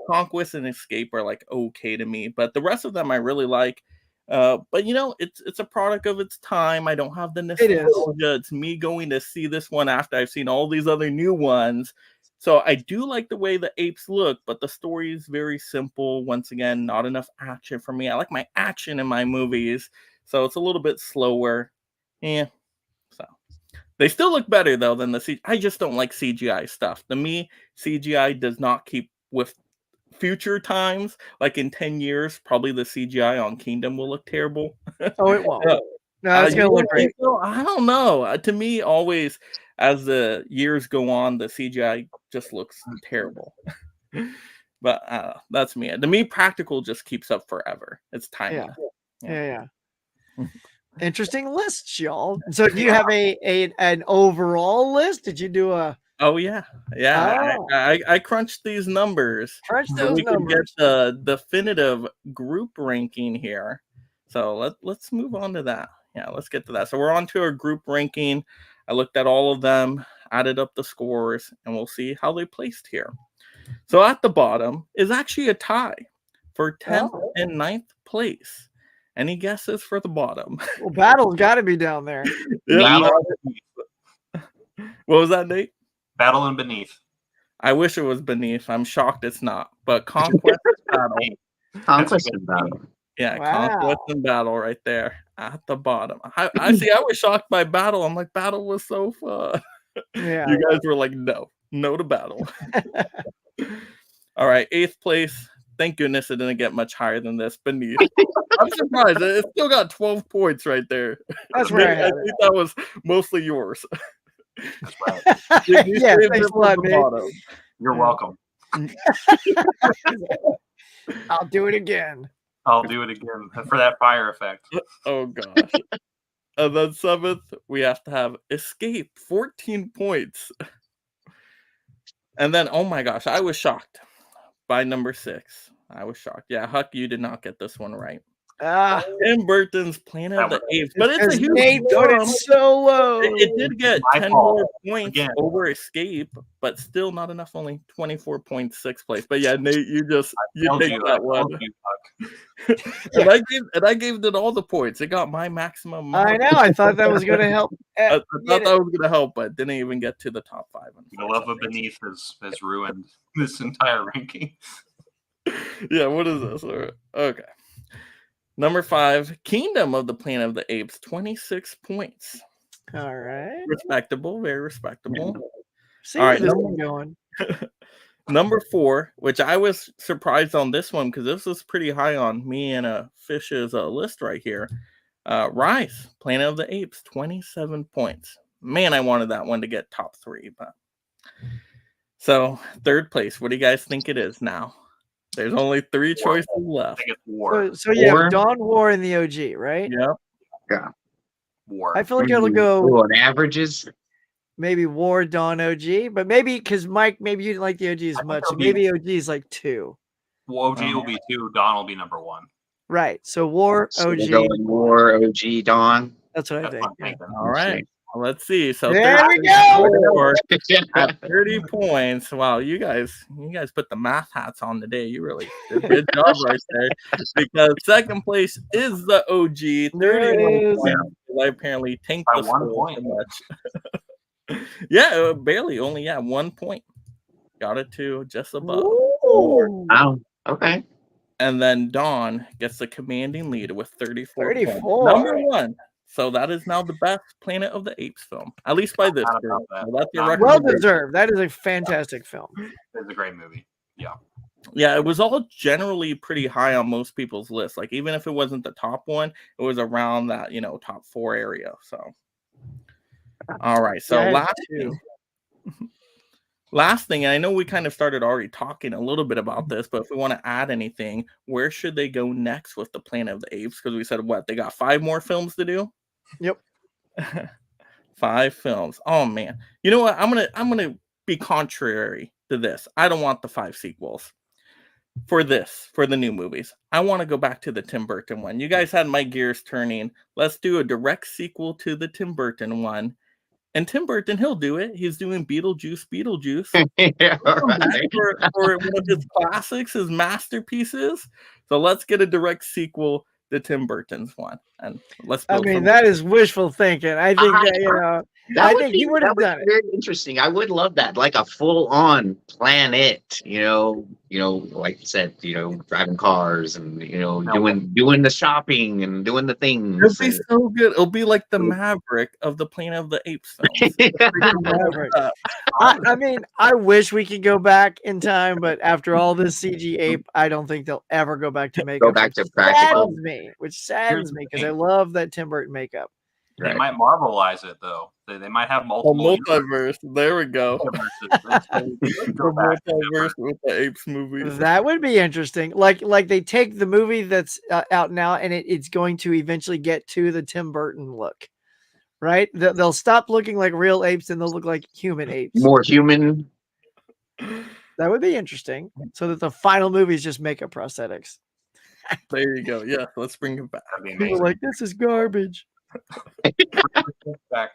Conquest and Escape are like okay to me, but the rest of them I really like. But you know, it's a product of its time. I don't have the nostalgia. It's me going to see this one after I've seen all these other new ones. So I do like the way the apes look, but the story is very simple. Once again, not enough action for me. I like my action in my movies. So it's a little bit slower. Yeah. So they still look better though than the CGI. I just don't like CGI stuff. To me, CGI does not keep with future times. Like in 10 years, probably the CGI on Kingdom will look terrible. Oh, it won't. No, it's gonna look great. I don't know. To me, always as the years go on, the CGI just looks terrible. But that's me. To me, practical just keeps up forever. It's timeless. Yeah. Interesting lists, y'all. So do you have an overall list? Did you do a I crunched these numbers. Crunch those numbers. Get the definitive group ranking here. So let's move on to that. Yeah, let's get to that. So we're on to our group ranking. I looked at all of them, added up the scores, and we'll see how they placed here. So at the bottom is actually a tie for 10th and 9th place. Any guesses for the bottom? Well, Battle's got to be down there. Battle. What was that, Nate? Battle and Beneath. I wish it was Beneath. I'm shocked it's not. But Conquest and Battle. Conquest and Battle. Yeah, Conquest and Battle right there at the bottom. I see. I was shocked by Battle. I'm like, Battle was so fun. Yeah. You guys were like, no to Battle. All right, 8th place. Thank goodness it didn't get much higher than this. Beneath. I'm surprised. It still got 12 points right there. That's right. I think that was mostly yours. That's right. Yeah, thanks a lot, man. You're welcome. I'll do it again. I'll do it again for that fire effect. Oh gosh. And then 7th, we have to have Escape, 14 points. And then, oh my gosh, I was shocked by number 6. I was shocked. Yeah, Huck, you did not get this one right. Tim Burton's Planet of the Apes, but it's a huge Nate put it jump. so low. It did get My 10 fault. more points Again. over Escape, but still not enough. Only 24.6 place. But yeah, Nate, you Told take you, that I one. told you, Huck. And I gave it all the points. It got my maximum. I know. I thought that was going to help. I thought that was gonna help, but didn't even get to the top 5. The love of Beneath has ruined this entire ranking. Yeah, what is this? All right. Okay. Number 5, Kingdom of the Planet of the Apes, 26 points. All right. Respectable, very respectable. See All right, where this is going. Number 4, which I was surprised on this one because this was pretty high on me and Fish's list right here. Rise, Planet of the Apes, 27 points. Man, I wanted that one to get top 3, but so 3rd place. What do you guys think it is now? There's only 3 choices left. I think it's War. So you War. have Dawn, War, and the OG, right? Yep. War. I feel like it'll go on averages. maybe War, Dawn, OG, but maybe because Mike, maybe you didn't like the OG as think much. it'll be- Maybe OG is like 2. Well, OG will be 2. Don will be number 1. Right. So War, So OG. we're going War, OG, Dawn. That's what I That's think. what I'm Yeah. thinking. All right. Let's see. So There 30 we go. at 30 points. Wow, you guys put the math hats on today. You really did a good job right there. Because 2nd place is the OG, 31 points. I apparently tanked By the 1 score point. so much. Yeah, barely. Only 1 point. Got it to just above. Ooh. Oh, okay. And then Dawn gets the commanding lead with 34 points. 34. Number 1. So that is now the best Planet of the Apes film, at least by this Not group. about that. So that's your Not Well recommendation. deserved. That is a fantastic film. It's a great movie. Yeah, it was all generally pretty high on most people's lists. Like even if it wasn't the top one, it was around that top 4 area. So, all right. So Yeah, last thing, and I know we kind of started already talking a little bit about this, but if we want to add anything, where should they go next with the Planet of the Apes? Because we said what they got 5 more films to do. Yep. 5 films. Oh man. You know what? I'm gonna be contrary to this. I don't want the 5 sequels. For the new movies. I want to go back to the Tim Burton one. You guys had my gears turning. Let's do a direct sequel to the Tim Burton one. And Tim Burton, he'll do it. He's doing Beetlejuice. Yeah, Come back right. for one of his classics, his masterpieces. So let's get a direct sequel to Tim Burton's one. And let's I build mean, from that is wishful thinking. I think that, I think he would have that done it. Very interesting. I would love that, like a full-on planet. Like you said, driving cars and doing the shopping and doing the things. It'll be so good. It'll be like the Maverick of the Planet of the Apes films. Maverick. I mean, I wish we could go back in time, but after all this CG ape, I don't think they'll ever go back to makeup. Go back to practical. Which saddens me because I love that Tim Burton makeup. They Right. might Marvelize it though. They might have Oh, multiple multiverse. There we go. universes. Go The back. multiverse with the Apes movies. That would be interesting. Like they take the movie that's out now, and it's going to eventually get to the Tim Burton look, right? They'll stop looking like real apes and they'll look like human apes. More human. That would be interesting. So that the final movie is just makeup prosthetics. There you go. Yeah, let's bring it back. That'd be People are amazing. like, this is garbage. Back.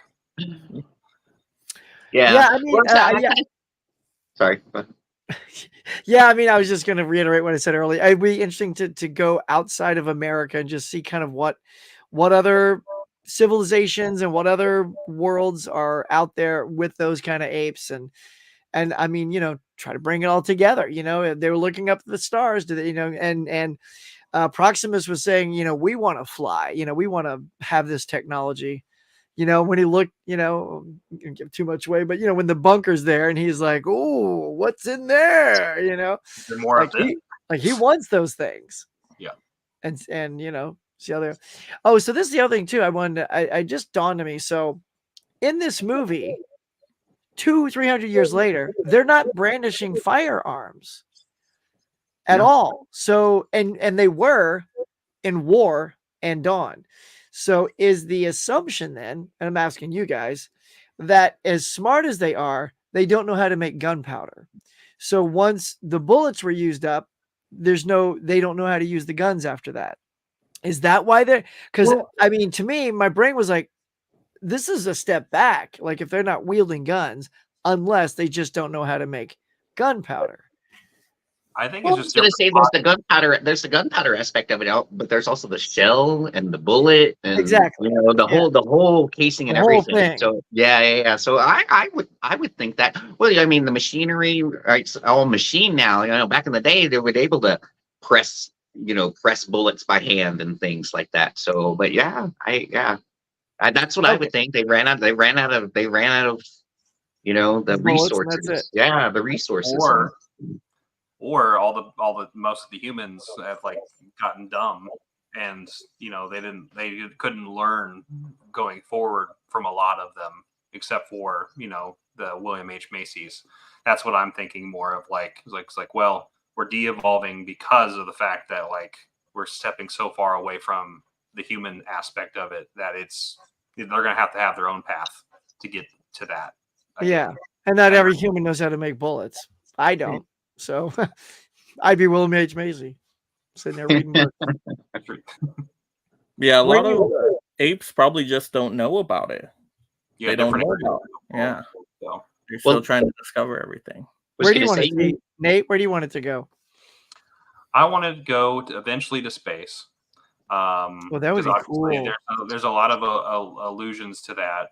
Yeah. I mean, Well, Sorry. yeah, I mean, I was just going to reiterate what I said earlier. It'd be interesting to go outside of America and just see kind of what other civilizations and what other worlds are out there with those kind of apes, and I mean, try to bring it all together. They were looking up at the stars, and Proximus was saying, we want to fly, we want to have this technology. When he looked, didn't give too much away, but when the bunker's there and he's like, "Oh, what's in there?" There's more of this. he wants those things. Yeah. And see how they're. Oh, so this is the other thing too. I just dawned on me. So in this movie, 200-300 years later, they're not brandishing firearms at all. So and they were in War and Dawn. So is the assumption then, and I'm asking you guys, that as smart as they are, they don't know how to make gunpowder. So once the bullets were used up, they don't know how to use the guns after that. Is that why they're, because Well, I mean, to me, my brain was like, this is a step back. Like if they're not wielding guns, unless they just don't know how to make gunpowder. I think well, it's I was just gonna different. say there's the gunpowder aspect of it out, but there's also the shell and the bullet and Exactly. the Yeah. whole casing The and whole everything. thing. So yeah. So I would think that. Well, I mean, the machinery, right? It's all machine now. Back in the day, they were able to press press bullets by hand and things like that. So, but that's what I Okay. would think. They ran out of the Bullets, and that's it. resources. Yeah, the resources. Or all the most of the humans have like gotten dumb, and they couldn't learn going forward from a lot of them, except for the William H. Macy's. That's what I'm thinking more of. It's like, well, we're de-evolving because of the fact that like we're stepping so far away from the human aspect of it that they're gonna have to have their own path to get to that. Yeah. And not every human knows how to make bullets. I don't. So I'd be William H. Macy sitting there reading books. Yeah, a Where lot do of you- apes probably just don't know about it. Yeah, They don't different know areas. about it. Yeah, So, they're still Well, trying to discover everything. was Where do you gonna want say, to see, Nate? Where do you want it to go? I wanted to go eventually to space. Well, that would Because be obviously cool. there's a lot of allusions to that.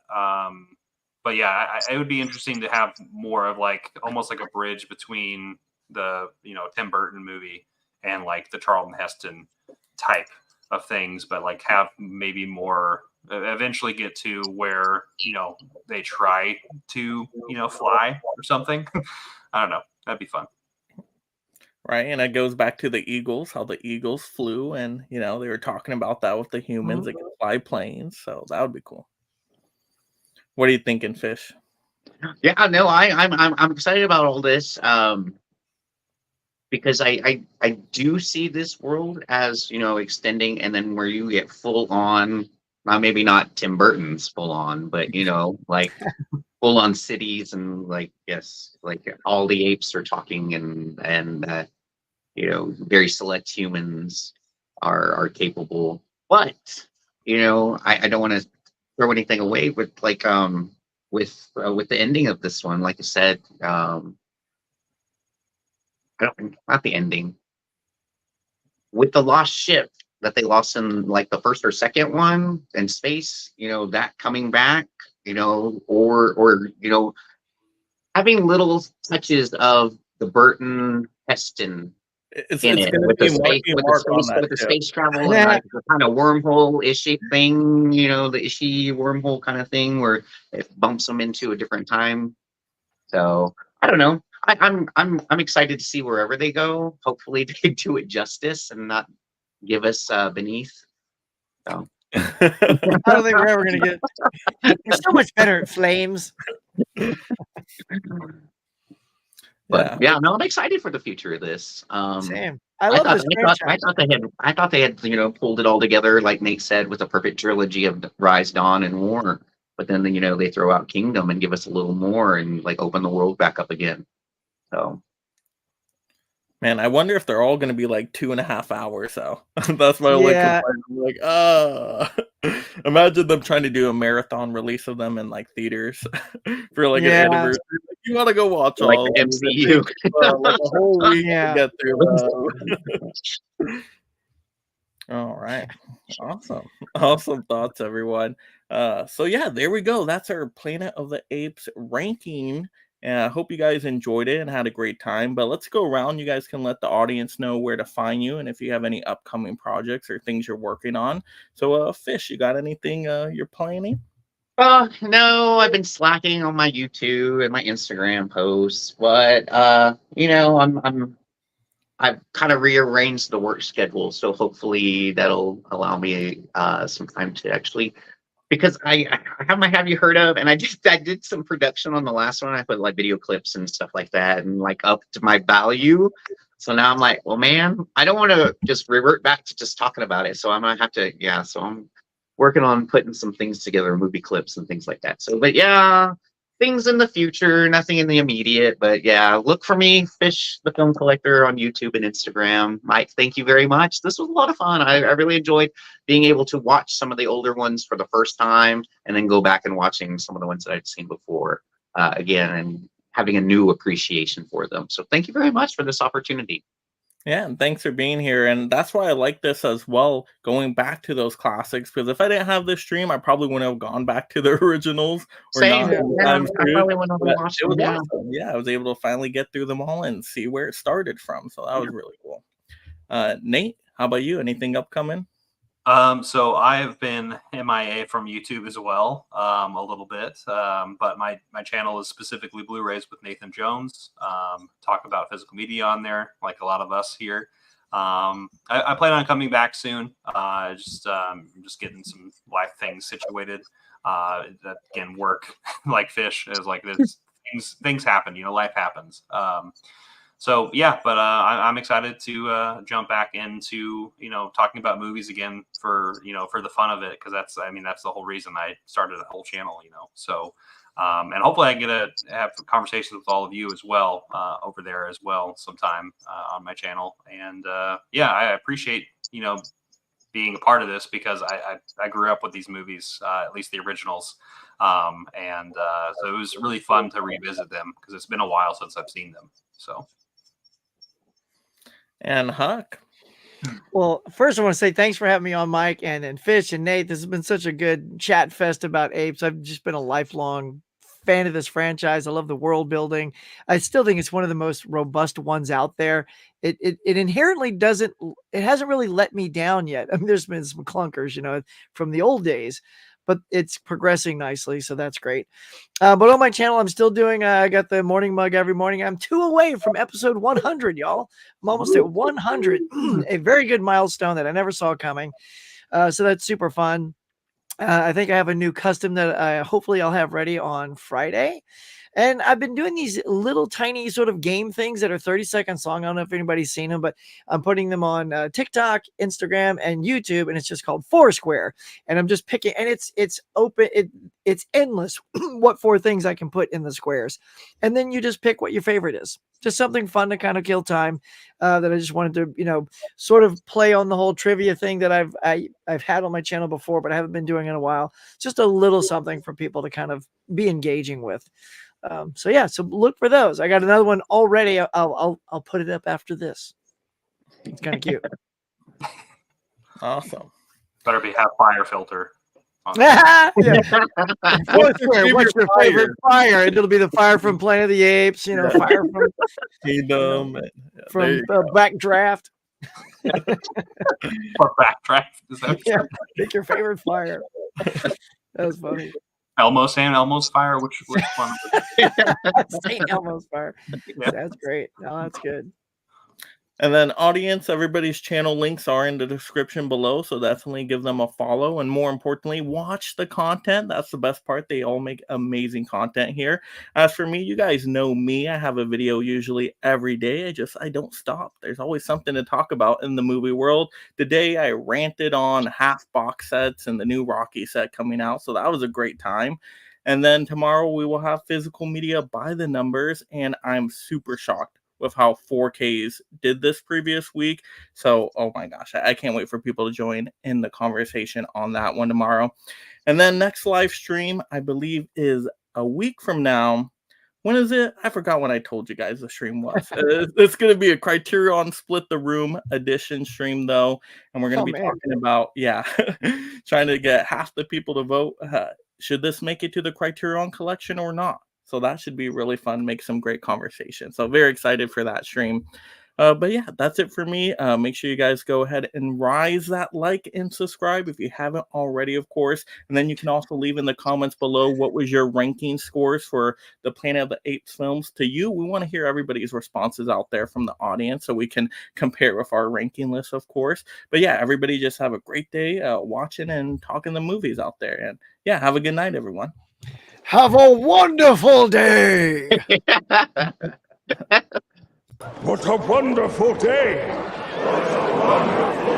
But yeah, it would be interesting to have more of like almost like a bridge between the Tim Burton movie and like the Charlton Heston type of things, but like have maybe more eventually get to where they try to fly or something. I don't know. That'd be fun. Right, and it goes back to the eagles, how the eagles flew, and they were talking about that with the humans that can fly planes, so that would be cool. What are you thinking, Fish? yeah, no, I'm excited about all this. Because I do see this world as extending, and then where you get full on, maybe not Tim Burton's full on, but like full on cities, and like, yes, like all the apes are talking, and very select humans are capable. But I don't want to throw anything away with like with the ending of this one. Like I said, I don't, not the ending, with the lost ship that they lost in like the first or second one in space, that coming back, or having little touches of the Burton Heston It's in it's it, gonna with the be space, Marky Mark on that with the ship. space travel, and Yeah. like the kind of wormhole ishy thing, the ishy wormhole kind of thing where it bumps them into a different time. So I don't know. I'm excited to see wherever they go. Hopefully they do it justice and not give us beneath. So. I don't think we're ever going to get. You're so much better at flames. But yeah, no, I'm excited for the future of this. Same. I love this franchise. I thought they had pulled it all together, like Nate said, with a perfect trilogy of Rise, Dawn, and War. But then they throw out Kingdom and give us a little more and like open the world back up again. So. Man, I wonder if they're all going to be like 2.5 hours. So that's my only complaint. I'm like, imagine them trying to do a marathon release of them in like theaters for like an anniversary. Like, you want to go watch like all the MCU, like a whole week to get through. All right, awesome thoughts, everyone. So yeah, there we go. That's our Planet of the Apes ranking. And I hope you guys enjoyed it and had a great time. But let's go around. You guys can let the audience know where to find you and if you have any upcoming projects or things you're working on. So, Fish, you got anything you're planning? No, I've been slacking on my YouTube and my Instagram posts, but I've kind of rearranged the work schedule, so hopefully that'll allow me some time to actually. Because have you heard of, and I did some production on the last one. I put like video clips and stuff like that and like up to my value. So now I'm like, well, man, I don't want to just revert back to just talking about it. So I'm gonna have to, so I'm working on putting some things together, movie clips and things like that. So, but yeah, things in the future, nothing in the immediate. But yeah, look for me, Fish the Film Collector, on YouTube and Instagram. Mike, thank you very much. This was a lot of fun. I really enjoyed being able to watch some of the older ones for the first time, and then go back and watching some of the ones that I'd seen before again, and having a new appreciation for them. So thank you very much for this opportunity. Yeah, and thanks for being here. And that's why I like this as well, going back to those classics. Because if I didn't have this stream, I probably wouldn't have gone back to the originals or Same. not. Yeah, I'm I sure. probably went over But and watched it them. was Yeah. awesome. Yeah, I was able to finally get through them all and see where it started from. So that was really cool. Nate, how about you? Anything upcoming? So I've been MIA from YouTube as well, a little bit. But my channel is specifically Blu-rays with Nathan Jones. Talk about physical media on there, like a lot of us here. I plan on coming back soon. Just getting some life things situated. That again, work like Fish is like this. Things happen. Life happens. So yeah, but I'm excited to jump back into talking about movies again for the fun of it, because that's the whole reason I started the whole channel. So and hopefully I get to have conversations with all of you as well over there as well sometime on my channel. And yeah, I appreciate being a part of this, because I grew up with these movies, at least the originals, and so it was really fun to revisit them, because it's been a while since I've seen them. So. And Huck. Well, first I want to say thanks for having me on, Mike, and Fish and Nate. This has been such a good chat fest about Apes. I've just been a lifelong fan of this franchise. I love the world building. I still think it's one of the most robust ones out there. It inherently hasn't really let me down yet. I mean, there's been some clunkers, from the old days, but it's progressing nicely, so that's great. But on my channel, I'm still doing, I got the morning mug every morning. I'm 2 away from episode 100, y'all. I'm almost at 100, a very good milestone that I never saw coming. So that's super fun. I think I have a new custom that hopefully I'll have ready on Friday. And I've been doing these little tiny sort of game things that are 30 seconds long. I don't know if anybody's seen them, but I'm putting them on TikTok, Instagram, and YouTube, and it's just called Foursquare. And I'm just picking, and it's open. It's endless what 4 things I can put in the squares. And then you just pick what your favorite is. Just something fun to kind of kill time that I just wanted to, sort of play on the whole trivia thing that I've had on my channel before, but I haven't been doing in a while. Just a little something for people to kind of be engaging with. So yeah, so look for those. I got another one already. I'll put it up after this. It's kind of cute. Awesome. Better be have fire filter. Yeah. What's your favorite fire? And it'll be the fire from Planet of the Apes. Fire from Kingdom. From Backdraft. Or Backdraft. Is that pick your favorite fire. That was funny. Elmo's fire. Which one? St. Elmo's fire. Yeah. That's great. No, that's good. And then audience, everybody's channel links are in the description below, so definitely give them a follow. And more importantly, watch the content. That's the best part. They all make amazing content here. As for me, you guys know me. I have a video usually every day. I don't stop. There's always something to talk about in the movie world. Today, I ranted on half box sets and the new Rocky set coming out, so that was a great time. And then tomorrow, we will have physical media by the numbers, and I'm super shocked with how 4Ks did this previous week. So, oh my gosh, I can't wait for people to join in the conversation on that one tomorrow. And then next live stream, I believe, is a week from now. When is it? I forgot when I told you guys the stream was. It's going to be a Criterion Split the Room edition stream, though. And we're going to be talking about, trying to get half the people to vote. Should this make it to the Criterion collection or not? So that should be really fun, make some great conversation. So very excited for that stream. But yeah, that's it for me. Make sure you guys go ahead and rise that like and subscribe if you haven't already, of course. And then you can also leave in the comments below what was your ranking scores for the Planet of the Apes films to you. We want to hear everybody's responses out there from the audience so we can compare with our ranking list, of course. But yeah, everybody just have a great day watching and talking the movies out there. And yeah, have a good night, everyone. Have a wonderful day. What a wonderful day. What a wonderful